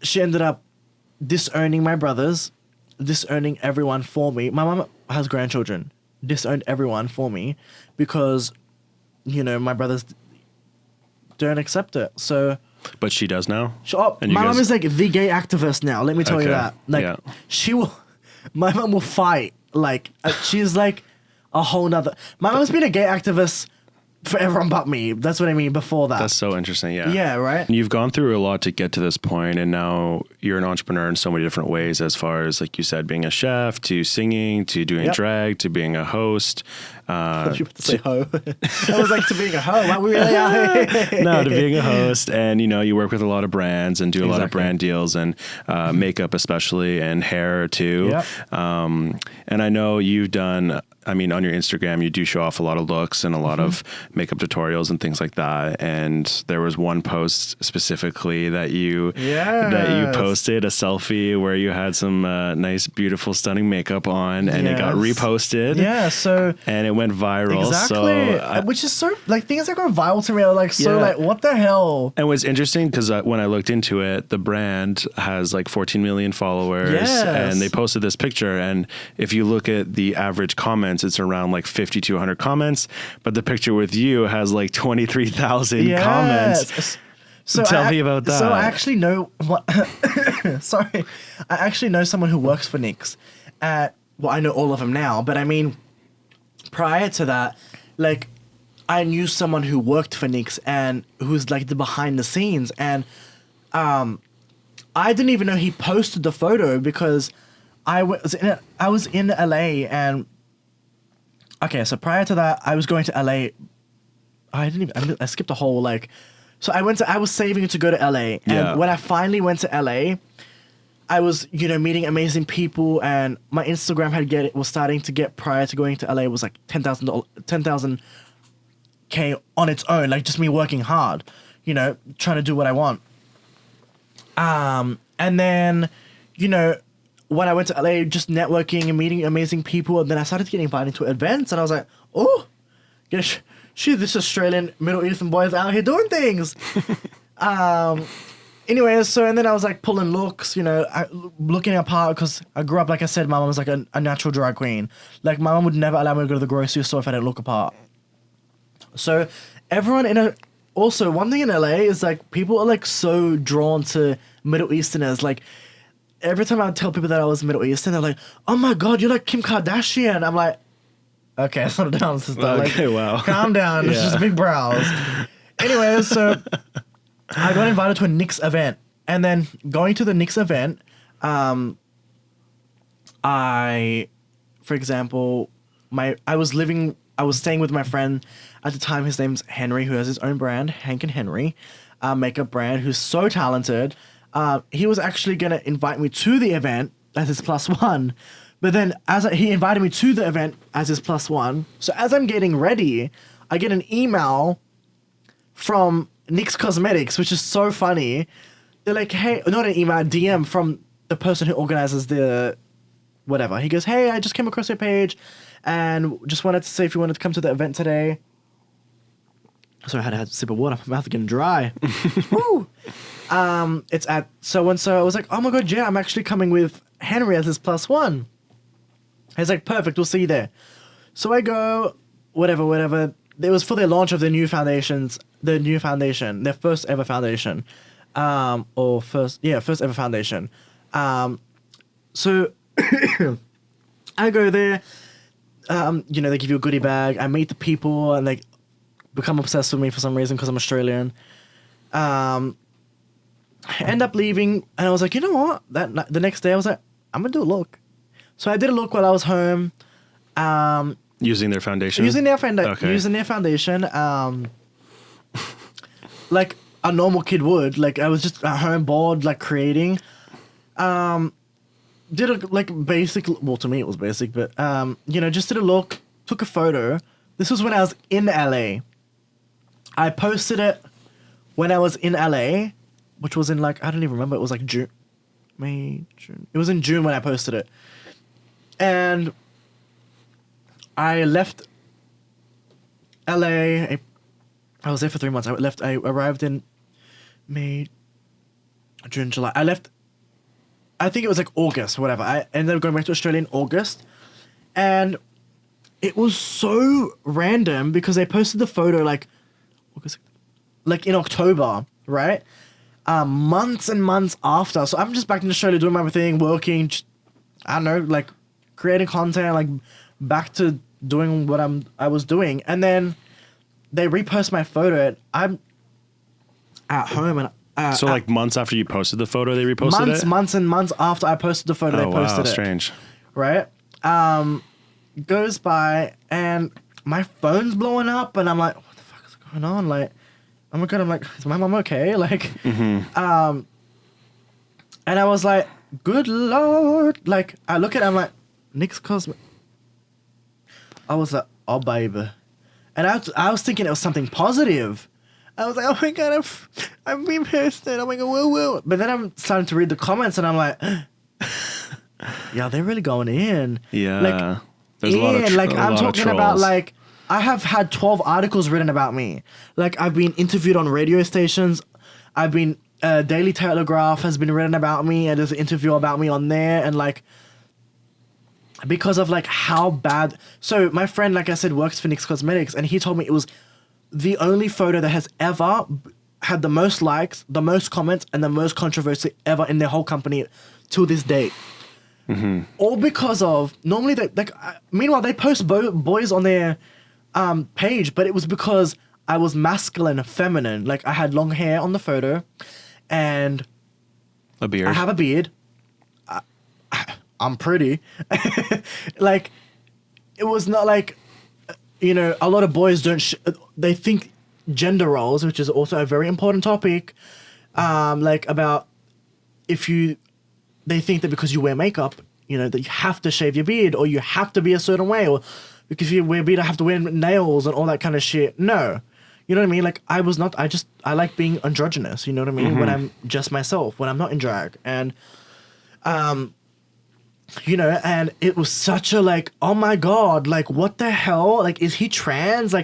she ended up disowning my brothers, disowning everyone for me. My mum has grandchildren. Disowned everyone for me because, my brothers don't accept it. So... But she does now? My mom is like the gay activist now. Let me tell you that. Like, yeah. My mom will fight. Like, she's like a whole nother. My mom's been a gay activist for everyone but me. That's what I mean before that. That's so interesting. Yeah. Yeah, right? You've gone through a lot to get to this point, and now you're an entrepreneur in so many different ways, as far as, like you said, being a chef, to singing, to doing drag, to being a host. You to say ho. I was like, to being a ho. Like, we really are. No, to being a host, and you work with a lot of brands and do a lot of brand deals and makeup, especially, and hair too. Yep. And I know you've done. On your Instagram, you do show off a lot of looks and a lot of makeup tutorials and things like that. And there was one post specifically that you posted, a selfie where you had some nice, beautiful, stunning makeup on, and it got reposted. Yeah, so... And it went viral. Exactly. So, which is so... Like, things that go viral to me are like, so like, what the hell? And what's interesting, because when I looked into it, the brand has like 14 million followers. And they posted this picture. And if you look at the average comments, it's around like 50 to 100 comments, but the picture with you has like 23,000 comments. So tell me about that. So I actually know what. Sorry, I actually know someone who works for NYX. Well, I know all of them now, but prior to that, like, I knew someone who worked for NYX and who's like the behind the scenes, and I didn't even know he posted the photo because I was in LA. And okay, so prior to that, I was going to LA. I skipped a whole, like, so I was saving to go to LA. And when I finally went to LA, I was, meeting amazing people, and my Instagram was starting to get, prior to going to LA, was like 10,000 K on its own, like just me working hard, trying to do what I want. And then, when I went to LA, just networking and meeting amazing people, and then I started getting invited to events, and I was like, oh, shit, this Australian Middle Eastern boys out here doing things. Anyways, so, and then I was like pulling looks, looking apart, because I grew up, like I said, my mom was like a natural drag queen. Like, my mom would never allow me to go to the grocery store if I didn't look apart. So everyone also, one thing in LA is like, people are like so drawn to Middle Easterners. Like, every time I would tell people that I was Middle Eastern, they're like, oh my God, you're like Kim Kardashian. I'm like, okay, slow down, sister. Okay, like, wow. Calm down. It's just big brows. Anyways, so I got invited to a NYX event. And then going to the NYX event, for example, I was staying with my friend at the time. His name's Henry, who has his own brand, Hank and Henry, makeup brand, who's so talented. He was actually going to invite me to the event as his +1. But then he invited me to the event as his +1. So as I'm getting ready, I get an email from NYX Cosmetics, which is so funny. They're like, hey, not an email, a DM from the person who organizes the whatever. He goes, hey, I just came across your page and just wanted to say if you wanted to come to the event today. Sorry, I had to have a sip of water. My mouth is getting dry. Woo! It's at so-and-so. I was like, oh my God, yeah, I'm actually coming with Henry as his +1. He's like, perfect, we'll see you there. So I go, whatever. It was for their launch of their new foundation, their first ever foundation. First ever foundation. So I go there, they give you a goodie bag. I meet the people and they become obsessed with me for some reason because I'm Australian. I end up leaving and I was like, you know what? The next day I was like, I'm going to do a look. So I did a look while I was home. Using their foundation? Using their foundation. Like a normal kid would. Like I was just at home bored, like creating. Did a basic, well to me it was basic, but just did a look, took a photo. This was when I was in LA. I posted it when I was in LA, which was in I don't even remember, it was like June. It was in June when I posted it. And I left LA. I was there for 3 months. I arrived in May, June, July. I think it was August, whatever. I ended up going back to Australia in August. And it was so random because they posted the photo August, in October, right? Months and months after. So I'm just back in Australia doing my thing, working, I don't know, creating content, back to doing what I was doing. And then they repost my photo and I'm at home and so months after you posted the photo, they reposted it? Months and months after I posted the photo, they posted it. Strange. Right? Goes by and my phone's blowing up and I'm like, what the fuck is going on? Oh my God, is my mom okay? And I was like, good Lord. I look at it, I'm like, Nick's Cosmic. I was like, oh, baby. And I was thinking it was something positive. I was like, oh my God, I'm being posted. Oh my God, woo. But then I'm starting to read the comments and I'm like, yeah, they're really going in. Yeah. There's a lot of I'm talking about I have had 12 articles written about me. I've been interviewed on radio stations. I've been, Daily Telegraph has been written about me and there's an interview about me on there and because of how bad. So my friend, like I said, works for NYX Cosmetics and he told me it was the only photo that has ever had the most likes, the most comments, and the most controversy ever in their whole company till this date. Mm-hmm. All because of normally meanwhile they post boys on their page, but it was because I was masculine, feminine. I had long hair on the photo, and a beard. I have a beard. I'm pretty. It was not a lot of boys don't. They think gender roles, which is also a very important topic. About they think that because you wear makeup, that you have to shave your beard or you have to be a certain way, or because you wear beard, I have to wear nails and all that kind of shit. No, you know what I mean? I was not. I like being androgynous. You know what I mean? Mm-hmm. When I'm just myself, when I'm not in drag, and and it was such a oh my God, what the hell? Is he trans?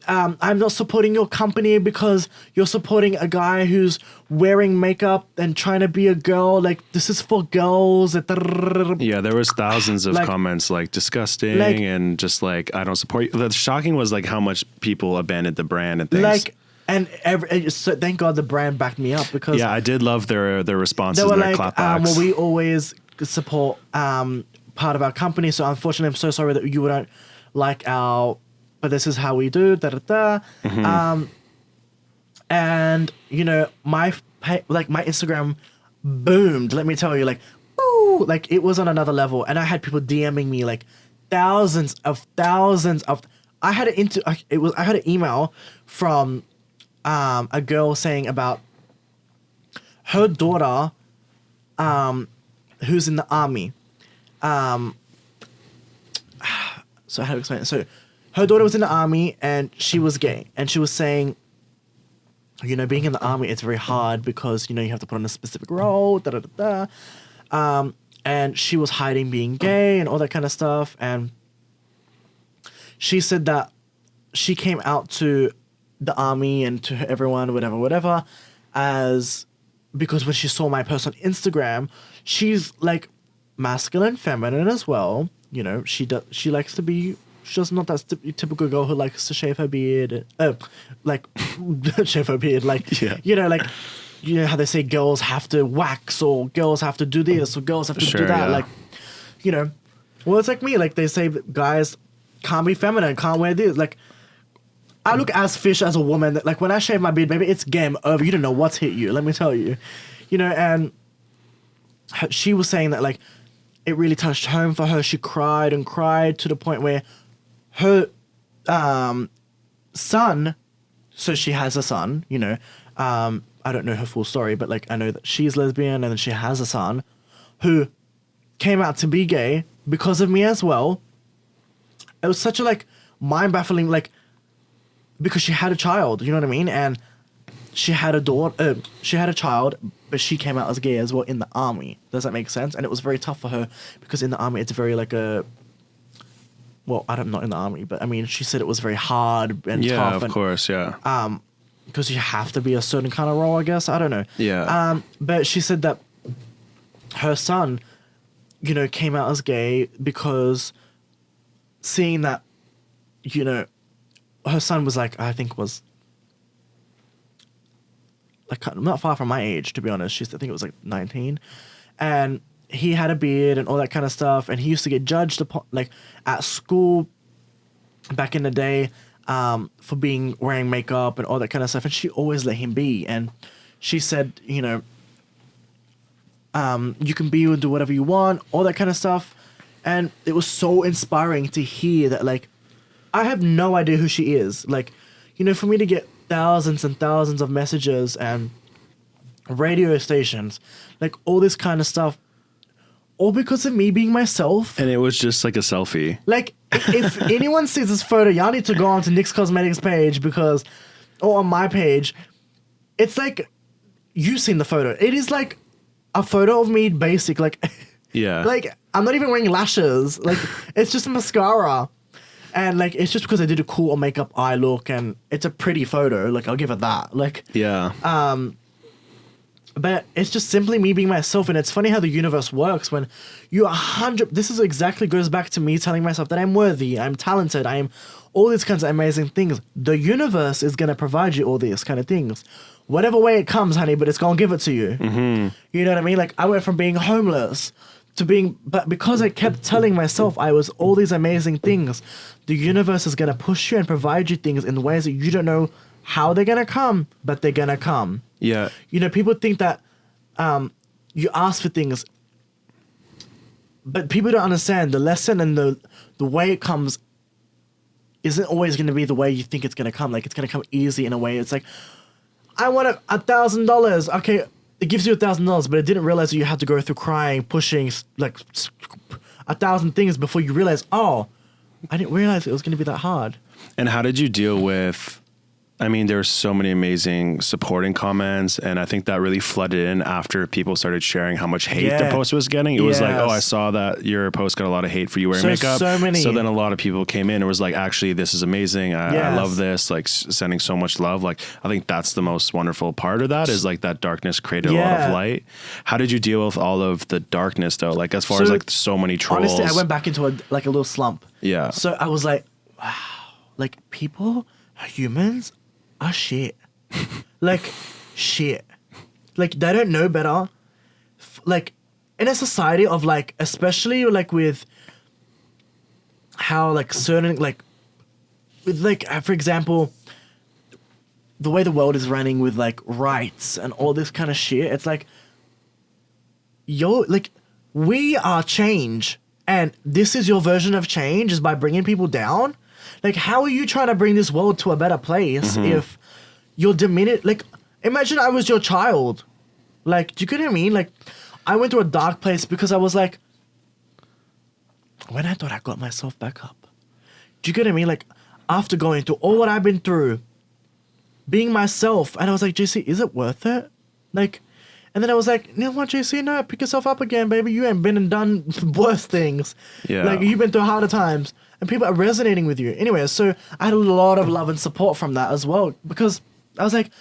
I'm not supporting your company because you're supporting a guy who's wearing makeup and trying to be a girl. This is for girls. Yeah, there was thousands of comments disgusting and just I don't support you. The shocking was how much people abandoned the brand and things. So thank God the brand backed me up because I did love their responses and their clapbacks. Well, we always support part of our company. So unfortunately, I'm so sorry that you don't like our. But this is how we do, Mm-hmm. And my Instagram boomed. Let me tell you, woo, it was on another level. And I had people DMing me thousands of. I had an email from a girl saying about her daughter, who's in the army. So how to explain it? So. Her daughter was in the army and she was gay. And she was saying, being in the army, it's very hard because, you have to put on a specific role, and she was hiding being gay and all that kind of stuff. And she said that she came out to the army and to everyone, whatever, as because when she saw my post on Instagram, she's like masculine, feminine as well. You know, she likes to be. She's not that typical girl who likes to shave her beard. Like shave her beard. Like you know, like you know how they say girls have to wax or girls have to do this or girls have to do that. Like, you know, well, it's like me. Like they say that guys can't be feminine, can't wear this. Like, I look as fish as a woman. Like when I shave my beard, baby, it's game over. You don't know what's hit you. Let me tell you, you know. And she was saying that like it really touched home for her. She cried and cried to the point where her son. So she has a son. You know, I don't know her full story, but like I know that she's lesbian and then she has a son, who came out to be gay because of me as well. It was such a like mind-baffling like. Because she had a child, you know what I mean? And she had a daughter, she had a child, but she came out as gay as well in the army. Does that make sense? And it was very tough for her because in the army, it's very like a, well, I'm not in the army, but I mean, she said it was very hard and tough. Yeah, of and, course, yeah. Because you have to be a certain kind of role, I guess. I don't know. Yeah. But she said that her son, you know, came out as gay because seeing that, you know, her son was like, I think was like not far from my age, to be honest. I think it was like 19. And he had a beard and all that kind of stuff. And he used to get judged upon, like at school back in the day for wearing makeup and all that kind of stuff. And she always let him be. And she said, you know, you can be and do whatever you want, all that kind of stuff. And it was so inspiring to hear that, like, I have no idea who she is. Like, you know, for me to get thousands and thousands of messages and radio stations, like all this kind of stuff, all because of me being myself. And it was just like a selfie. Like, if anyone sees this photo, y'all need to go on to NYX Cosmetics page or on my page. It's like, you've seen the photo. It is like a photo of me basic, like, yeah. Like, I'm not even wearing lashes. Like, it's just a mascara. And, like, it's just because I did a cool makeup eye look, and it's a pretty photo. Like, I'll give it that. Like, yeah. But it's just simply me being myself, and it's funny how the universe works when you 100... This is exactly goes back to me telling myself that I'm worthy, I'm talented, I'm all these kinds of amazing things. The universe is going to provide you all these kind of things. Whatever way it comes, honey, but it's going to give it to you. Mm-hmm. You know what I mean? Like, I went from being homeless to being... But because I kept telling myself I was all these amazing things, the universe is going to push you and provide you things in ways that you don't know how they're going to come, but they're going to come. Yeah. You know, people think that you ask for things, but people don't understand the lesson and the way it comes isn't always going to be the way you think it's going to come. Like, it's going to come easy in a way. It's like, I want $1,000. Okay, it gives you $1,000, but it didn't realize that you had to go through crying, pushing, like 1,000 things before you realize, oh, I didn't realize it was going to be that hard. And how did you deal with, I mean, there were so many amazing supporting comments, and I think that really flooded in after people started sharing how much hate the post was getting. It was like, oh, I saw that your post got a lot of hate for you wearing makeup. So many. So then a lot of people came in and was like, actually, this is amazing. I love this, like sending so much love. Like, I think that's the most wonderful part of that is like that darkness created a lot of light. How did you deal with all of the darkness though? Like as far as like so many trolls. Honestly, I went back into a little slump. Yeah. So I was like, wow, like people, humans are shit. Like, shit. Like, they don't know better. Like, in a society of, like, especially, like, with how, like, certain, like, with, like, for example, the way the world is running with, like, rights and all this kind of shit, it's like, like, we are change. And this is your version of change, is by bringing people down. Like, how are you trying to bring this world to a better place if you're like, imagine I was your child. Like, do you get what I mean? Like, I went to a dark place because I was like, when I thought I got myself back up. Do you get what I mean? Like, after going through all what I've been through, being myself, and I was like, JC, is it worth it? Like, and then I was like, you know what, JC, no, pick yourself up again, baby. You ain't been and done worse things. Yeah. Like, you've been through harder times. and people are resonating with you. Anyway, so I had a lot of love and support from that as well, because I was like,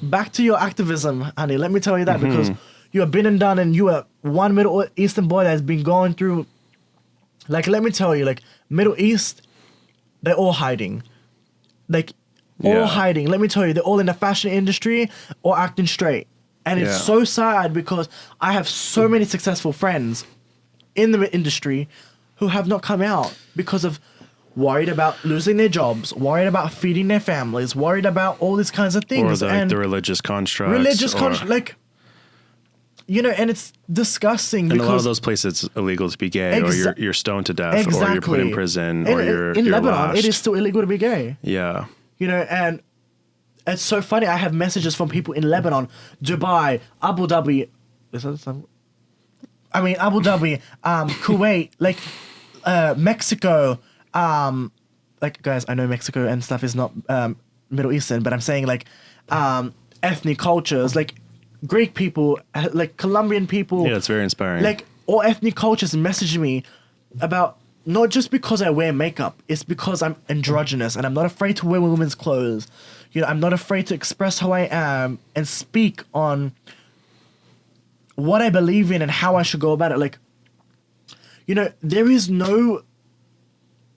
back to your activism, honey. Let me tell you that, because you have been and done, and you are one Middle Eastern boy that has been going through, like, let me tell you, like, Middle East, they're all hiding. Like, all hiding. Let me tell you, they're all in the fashion industry or acting straight. And it's so sad, because I have so many successful friends in the industry who have not come out because of worried about losing their jobs, worried about feeding their families, worried about all these kinds of things. Or the religious constructs. Like, you know, and it's disgusting. In because a lot of those places, it's illegal to be gay, or you're stoned to death, or you're put in prison, or you're in Lebanon, lashed. it is still illegal to be gay. Yeah. You know, and it's so funny. I have messages from people in Lebanon, Dubai, Abu Dhabi. Abu Dhabi, Kuwait, like Mexico. Like, guys, I know Mexico and stuff is not Middle Eastern, but I'm saying, like, ethnic cultures, like Greek people, like Colombian people. Yeah, it's very inspiring. Like, all ethnic cultures message me about, not just because I wear makeup, it's because I'm androgynous and I'm not afraid to wear women's clothes. You know, I'm not afraid to express who I am and speak on what I believe in and how I should go about it. Like, you know, there is no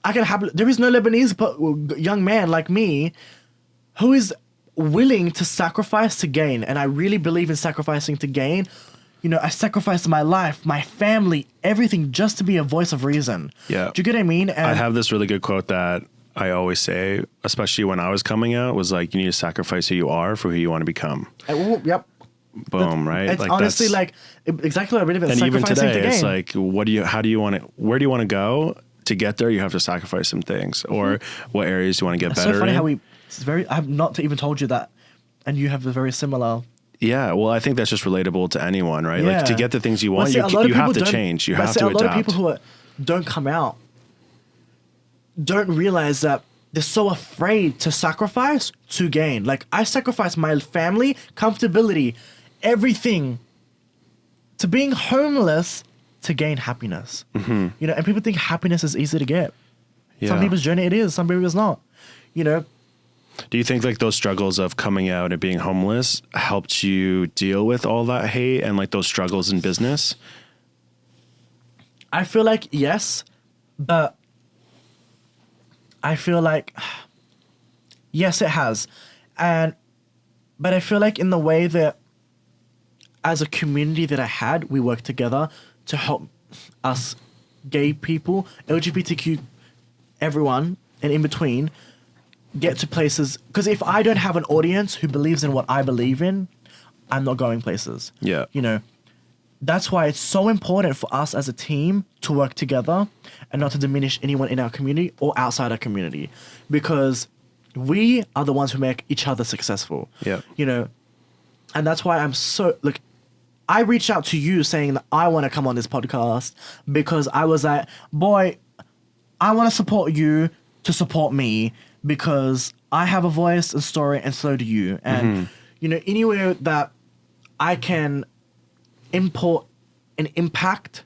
Lebanese young man like me who is willing to sacrifice to gain. And I really believe in sacrificing to gain. You know, I sacrificed my life, my family, everything, just to be a voice of reason. Yeah. Do you get what I mean? And I have this really good quote that I always say, especially when I was coming out, was like, you need to sacrifice who you are for who you want to become. Yep. Boom, right? It's like, honestly like exactly what I believe in. And even today, it's gain. like, where do you want to go? To get there, you have to sacrifice some things, or what areas do you want to get better so funny in? I have not even told you that, and you have a very similar. Yeah, well, I think that's just relatable to anyone, right? Yeah. Like, to get the things you want, you have to change. You have to adapt. A lot of people who don't come out don't realize that they're so afraid to sacrifice to gain. Like, I sacrificed my family, comfortability, everything, to being homeless to gain happiness. You know, and people think happiness is easy to get. Yeah. Some people's journey it is, some people's not. You know. Do you think like those struggles of coming out and being homeless helped you deal with all that hate and like those struggles in business? I feel like yes, but I feel like yes, it has. But I feel like in the way that as a community that I had, we worked together to help us gay people, LGBTQ, everyone, and in between, get to places. Because if I don't have an audience who believes in what I believe in, I'm not going places. Yeah. You know, that's why it's so important for us as a team to work together and not to diminish anyone in our community or outside our community. Because we are the ones who make each other successful. Yeah. You know, and that's why I'm so, like, I reached out to you saying that I want to come on this podcast because I was like, boy, I want to support you to support me because I have a voice and story and so do you. And, you know, anywhere that I can import an impact,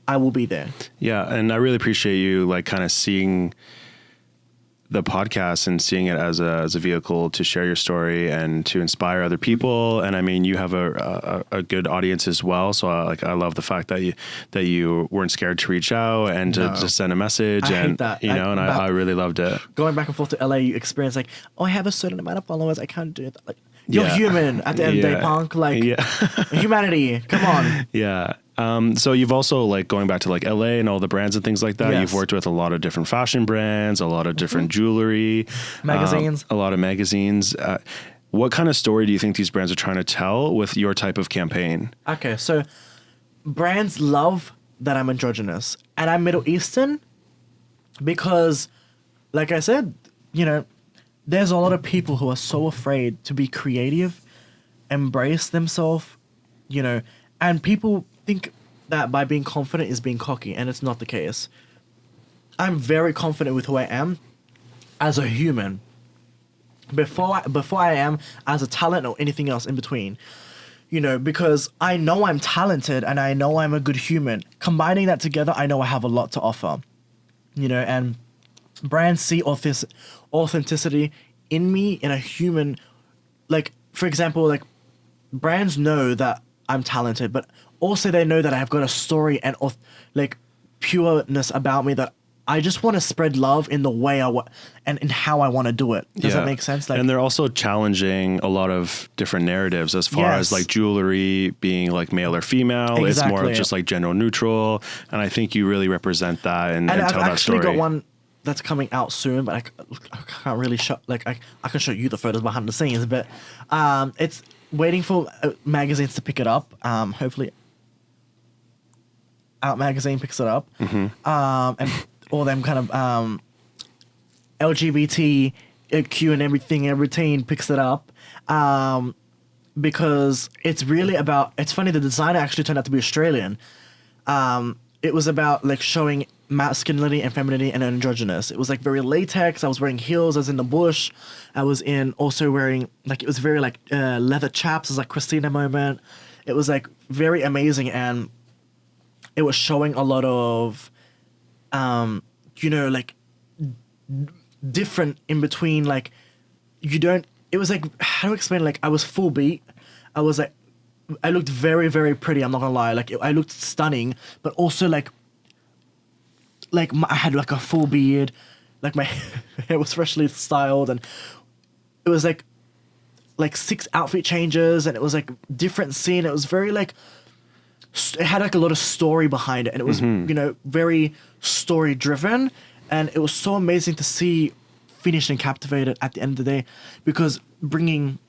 I will be there. Yeah. And I really appreciate you like kind of seeing the podcast and seeing it as a vehicle to share your story and to inspire other people. And I mean, you have a good audience as well. So I love the fact that you weren't scared to reach out and to send a message. I hate that. I really loved it. Going back and forth to LA, you experience like, oh, I have a certain amount of followers. I can't do it. Like, you're human at the end of the day, punk. Like, humanity. Come on. Yeah. So you've also like going back to like LA and all the brands and things like that. Yes. You've worked with a lot of different fashion brands, a lot of different jewelry, magazines, a lot of magazines. What kind of story do you think these brands are trying to tell with your type of campaign? Okay, so brands love that I'm androgynous and I'm Middle Eastern because, like I said, you know, there's a lot of people who are so afraid to be creative, embrace themselves, you know, and people think that by being confident is being cocky, and it's not the case. I'm very confident with who I am as a human before I am as a talent or anything else in between. You know, because I know I'm talented and I know I'm a good human. Combining that together, I know I have a lot to offer. You know, and brands see authenticity in me, in a human. Like, for example, like brands know that I'm talented, but also they know that I have got a story and like pureness about me, that I just want to spread love in the way I want and in how I want to do it. Does that make sense? Like, and they're also challenging a lot of different narratives as far as like jewelry being like male or female. It's more of just like gender neutral. And I think you really represent that and tell that story. I've actually got one that's coming out soon, but I can't really show, like I can show you the photos behind the scenes, but it's waiting for magazines to pick it up. Hopefully Out Magazine picks it up. And all them kind of LGBTQ and everything picks it up, because it's really about. It's funny, the designer actually turned out to be Australian. It was about like showing masculinity and femininity and androgynous. It was like very latex. I was wearing heels. I was in the bush. I was also wearing like, it was very like leather chaps. It was like Christina moment. It was like very amazing, and it was showing a lot of like different in between, like it was like, how to explain, like I was full beat. I was like, I looked very, very pretty. I'm not gonna lie. Like I looked stunning, but also like I had like a full beard, like my hair was freshly styled, and it was like 6 outfit changes, and it was like different scene. It was very like, it had like a lot of story behind it, and it was very story driven, and it was so amazing to see finished and captivated at the end of the day, because bringing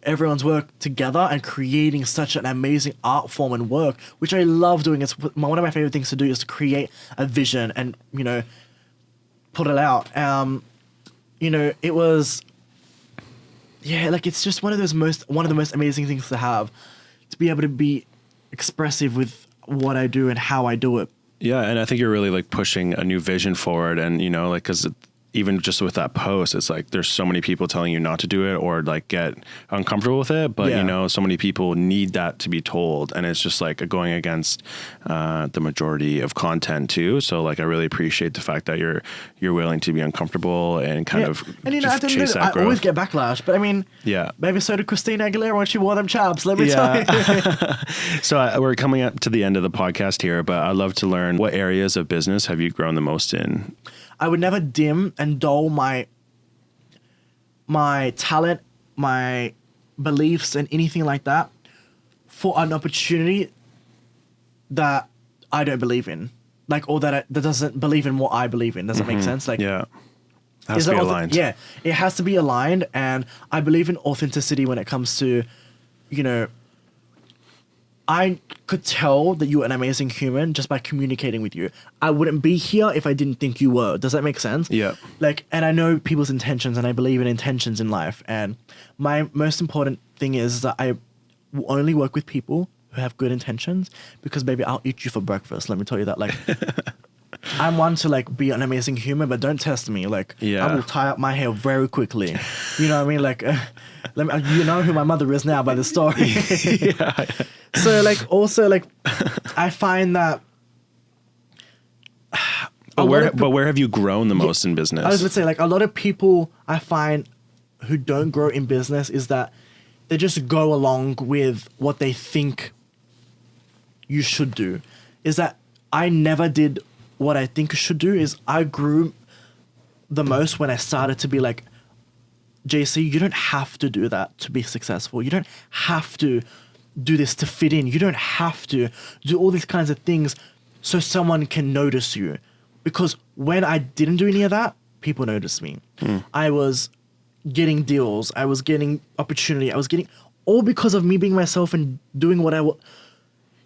everyone's work together and creating such an amazing art form and work, which I love doing. It's one of my favorite things to do, is to create a vision and put it out. It was like, it's just one of the most amazing things to have, to be able to be expressive with what I do and how I do it. Yeah. And I think you're really like pushing a new vision forward, and, like, cause even just with that post, it's like, there's so many people telling you not to do it or like get uncomfortable with it. But, so many people need that to be told. And it's just like going against the majority of content too. So like, I really appreciate the fact that you're willing to be uncomfortable and kind of chase that growth. I always get backlash, but I mean, maybe so did Christina Aguilera when she wore them chaps. Let me tell you. So we're coming up to the end of the podcast here, but I'd love to learn, what areas of business have you grown the most in? I would never dim and dull my talent, my beliefs, and anything like that for an opportunity that I don't believe in, like, or that doesn't believe in what I believe in. Does that make sense? Like, it has to be aligned. Yeah, it has to be aligned, and I believe in authenticity when it comes to, I could tell that you're an amazing human just by communicating with you. I wouldn't be here if I didn't think you were. Does that make sense? Yeah. Like, and I know people's intentions, and I believe in intentions in life. And my most important thing is that I will only work with people who have good intentions, because, baby, I'll eat you for breakfast. Let me tell you that. Like, I'm one to like be an amazing human, but don't test me. Like, I will tie up my hair very quickly. You know what I mean? Like, you know who my mother is now by the story. So like, also like, I find that. But where have you grown the most in business? I was gonna say, like, a lot of people I find who don't grow in business is that they just go along with what they think you should do. Is that I never did what I think you should do. Is I grew the most when I started to be like, JC, you don't have to do that to be successful. You don't have to do this to fit in. You don't have to do all these kinds of things so someone can notice you. Because when I didn't do any of that, people noticed me. I was getting deals. I was getting opportunity. I was getting, all because of me being myself and doing what I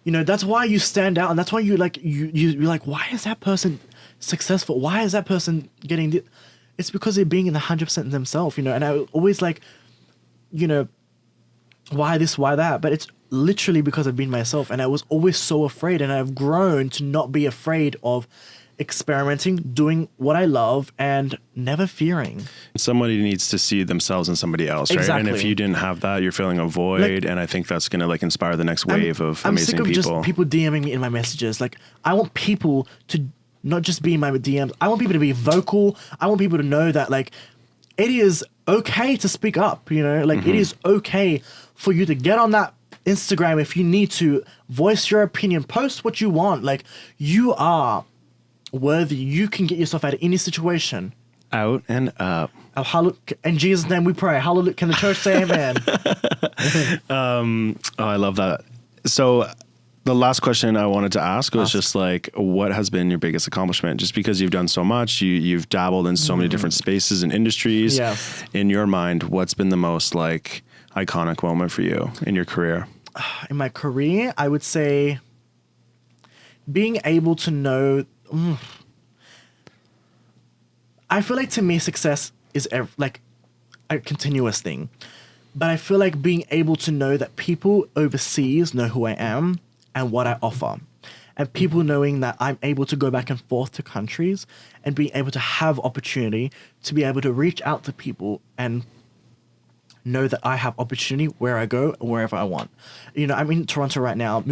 that's why you stand out, and that's why you like, you're like, why is that person successful? Why is that person getting it's because they're being in the 100% themselves, and I always like, why this, why that? But it's literally because I've been myself, and I was always so afraid, and I've grown to not be afraid of experimenting, doing what I love, and never fearing. Somebody needs to see themselves in somebody else, right? Exactly. And if you didn't have that, you're feeling a void, and I think that's going to like inspire the next wave of amazing people. I'm sick of just people DMing me in my messages. Like, I want people to not just be in my DMs. I want people to be vocal. I want people to know that like it is okay to speak up, you know, like it is okay for you to get on that Instagram if you need to voice your opinion, post what you want. Like you are worthy. You can get yourself out of any situation. Out and up. In Jesus' name we pray. Hallelujah. Can the church say amen? Oh, I love that. So the last question I wanted to ask was just like, what has been your biggest accomplishment? Just because you've done so much, you've dabbled in so many different spaces and industries. Yes. In your mind, what's been the most like iconic moment for you in your career? In my career, I would say being able to know. I feel like to me, success is like a continuous thing. But I feel like being able to know that people overseas know who I am and what I offer. And people knowing that I'm able to go back and forth to countries and being able to have opportunity to be able to reach out to people and know that I have opportunity where I go, wherever I want. You know, I'm in Toronto right now.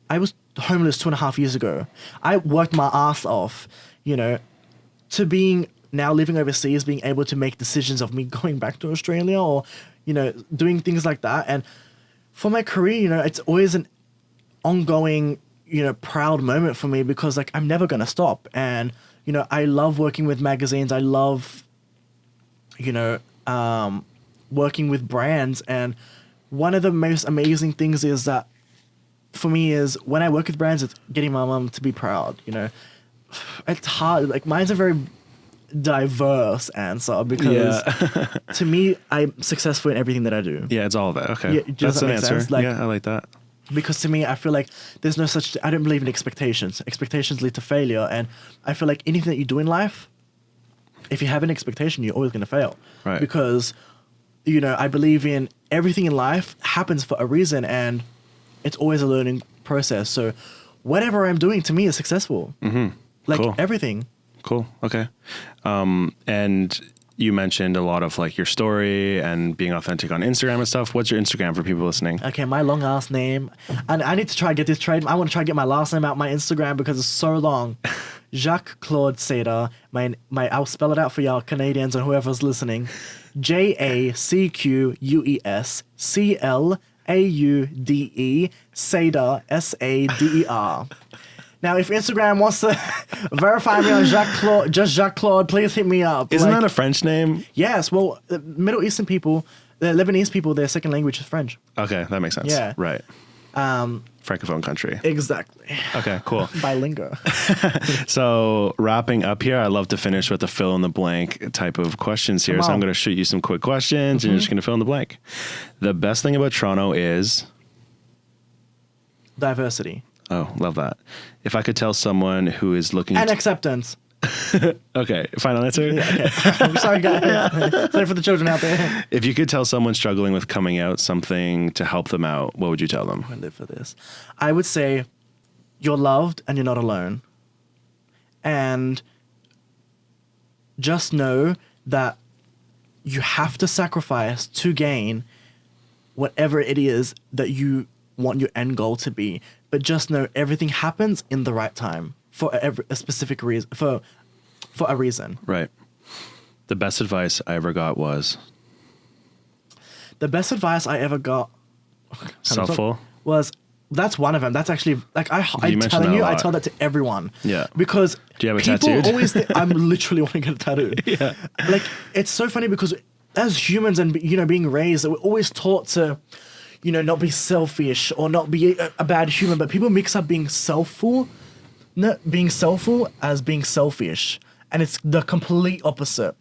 I was homeless 2.5 years ago. I worked my ass off, you know, to being now living overseas, being able to make decisions of me going back to Australia or, you know, doing things like that. And for my career, you know, it's always an ongoing, you know, proud moment for me because like I'm never going to stop. And, you know, I love working with magazines. I love, you know, working with brands. And one of the most amazing things is that for me is when I work with brands, it's getting my mom to be proud, you know. It's hard. Like mine's a very diverse answer because to me, I'm successful in everything that I do. Yeah, it's all of it. Okay. Yeah, that's an answer. Sense? Like, yeah, I like that. Because to me, I feel like there's no such, I don't believe in expectations. Expectations lead to failure. And I feel like anything that you do in life, if you have an expectation, you're always going to fail. Right. Because, you know, I believe in everything in life happens for a reason and it's always a learning process. So whatever I'm doing to me is successful. Like Cool. everything. Cool. Okay. And you mentioned a lot of like your story and being authentic on Instagram and stuff. What's your Instagram for people listening? Okay, my long ass name. And I need to try to get this trade. I want to try to get my last name out my Instagram because it's so long. Jacques-Claude Seda. I'll spell it out for y'all Canadians and whoever's listening. JACQUESCLAUDE Sader SADER. Now, if Instagram wants to verify me on Jacques-Claude, just Jacques-Claude, please hit me up. Isn't that a French name? Yes. Well, the Middle Eastern people, the Lebanese people, their second language is French. Okay, that makes sense. Yeah. Right. Francophone country. Exactly. Okay, cool. Bilingual. So wrapping up here, I love to finish with the fill in the blank type of questions here. So I'm going to shoot you some quick questions and you're just going to fill in the blank. The best thing about Toronto is? Diversity. Oh, love that. If I could tell someone who is looking... And acceptance. Okay, final answer? Yeah, okay. I'm sorry, guys. Sorry for the children out there. If you could tell someone struggling with coming out something to help them out, what would you tell them? I live for this. I would say you're loved and you're not alone. And just know that you have to sacrifice to gain whatever it is that you want your end goal to be. But just know everything happens in the right time for a specific reason, for a reason. Right. The best advice I ever got was? The best advice I ever got Selfful? was, that's one of them. That's actually, like, I'm mentioned telling that you, a I lot. tell that to everyone. Yeah. Because Do you have it people tattooed? always think, I'm literally want to get a tattoo. Yeah. Like, it's so funny because as humans and, you know, being raised, we're always taught to, you know, not be selfish or not be a bad human, but people mix up being selfful as being selfish. And it's the complete opposite.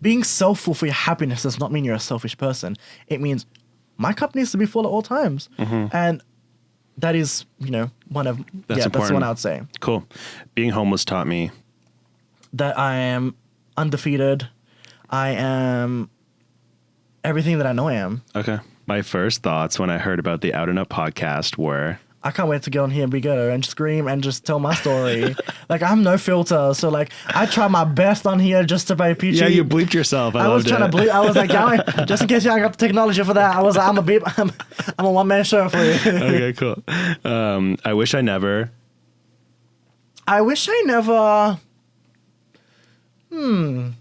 Being selfful for your happiness does not mean you're a selfish person. It means my cup needs to be full at all times. And that is, you know, one of, That's that's the important. one I would say. Cool. Being homeless taught me? That I am undefeated. I am everything that I know I am. Okay. My first thoughts when I heard about the Out and Up podcast were... I can't wait to get on here and be good and scream and just tell my story. Like, I'm no filter. So, like, I try my best on here just to be PG. Yeah, you bleeped yourself. I was trying to bleep. I was like, just in case you ain't got the technology for that, I was like, I'm a one-man show for you. Okay, cool. I wish I never I wish I never. That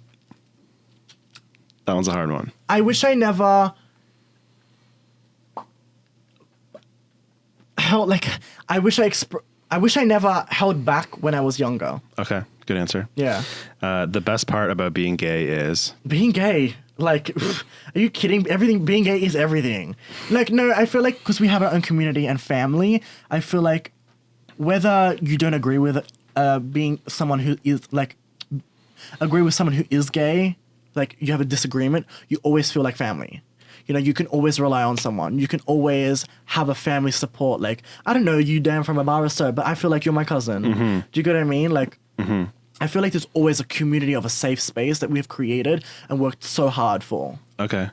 one's a hard one. I wish I never held like. I wish I never held back when I was younger. Okay, good answer. Yeah. The best part about being gay is Being gay. Like, are you kidding? Being gay is everything. Like, no, I feel like because we have our own community and family, I feel like whether you don't agree with being someone who is like, agree with someone who is gay, like you have a disagreement, you always feel like family. You know, you can always rely on someone. You can always have a family support. Like, I don't know you, Dan, from a bar or so, but I feel like you're my cousin. Mm-hmm. Do you get what I mean? Like, Mm-hmm. I feel like there's always a community of a safe space that we've created and worked so hard for. Okay.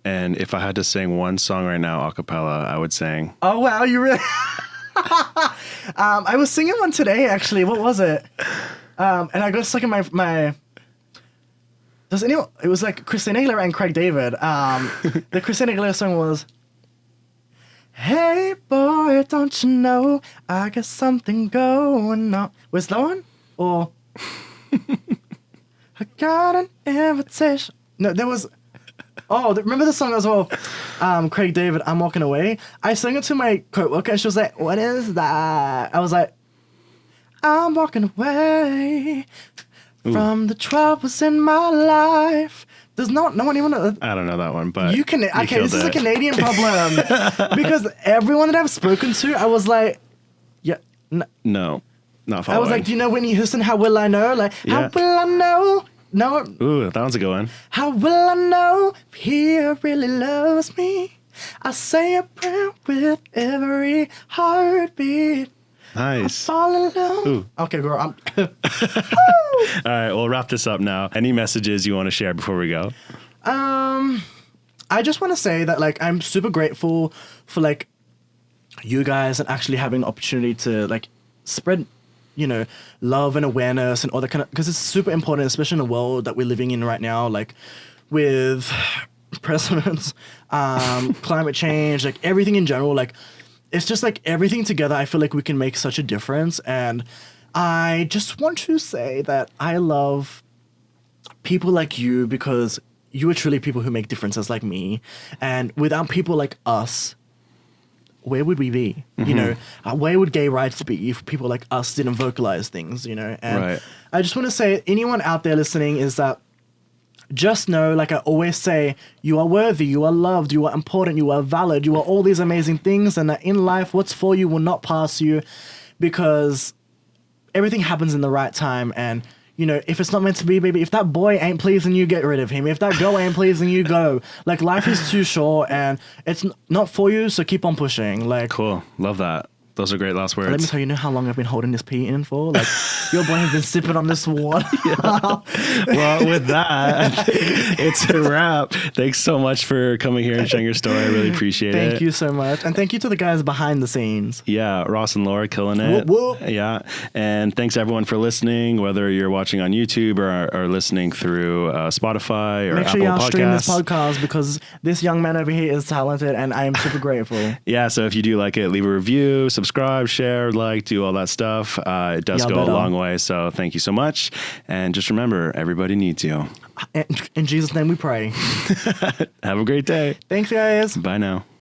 And if I had to sing one song right now a cappella, I would sing. Oh, wow, you really... I was singing one today, actually. What was it? And I got stuck in my... Does anyone... It was like Christina Aguilera and Craig David. The Christina Aguilera song was... Hey, boy, don't you know I got something going on. Was that one? Or... I got an invitation. No, there was... Oh, remember the song as well? Craig David, I'm Walking Away. I sang it to my coworker and she was like, what is that? I was like, I'm walking away from the troubles in my life. There's no one even knows. I don't know that one, but You can... Okay, this is a Canadian problem. Because everyone that I've spoken to, I was like, yeah, No, not I following. was like, do you know Whitney Houston, How Will I Know? Like, Yeah. how will I know? No. Ooh, that one's a good one. How will I know if he really loves me? I say a prayer with every heartbeat. I Nice. fall in love. Ooh. Okay, girl. All right, we'll wrap this up now. Any messages you want to share before we go? I just want to say that, like, I'm super grateful for, like, you guys and actually having the opportunity to, like, spread, you know, love and awareness and all that kind of, because it's super important, especially in the world that we're living in right now, like, with presidents, climate change, like, everything in general, like, it's just, like, everything together, I feel like we can make such a difference, and I just want to say that I love people like you because you are truly people who make differences like me, and without people like us, where would we be? You know, where would gay rights be if people like us didn't vocalize things, you know? And Right. I just want to say, anyone out there listening, is that just know, like I always say, you are worthy, you are loved, you are important, you are valid, you are all these amazing things, and that in life, what's for you will not pass you, because everything happens in the right time. And you know, if it's not meant to be, baby, if that boy ain't pleasing you, get rid of him. If that girl ain't pleasing you, go. Like, life is too short and it's not for you, so keep on pushing. Like, Cool. Love that. Those are great last words. let me tell you, how long I've been holding this pee in for? Like, your boy has been sipping on this water. Well, with that, it's a wrap. Thanks so much for coming here and sharing your story. I really appreciate it. Thank you so much. And thank you to the guys behind the scenes. Yeah, Ross and Laura killing it. Whoop, whoop. Yeah, and thanks everyone for listening, whether you're watching on YouTube or listening through Spotify or Make sure Apple y'all stream this Podcasts. podcast, because this young man over here is talented and I am super grateful. Yeah, so if you do like it, leave a review, subscribe, share, like, do all that stuff. It does Y'all go a better. long way, so thank you so much. And just remember, everybody needs you. In Jesus' name we pray. Have a great day. Thanks, guys. Bye now.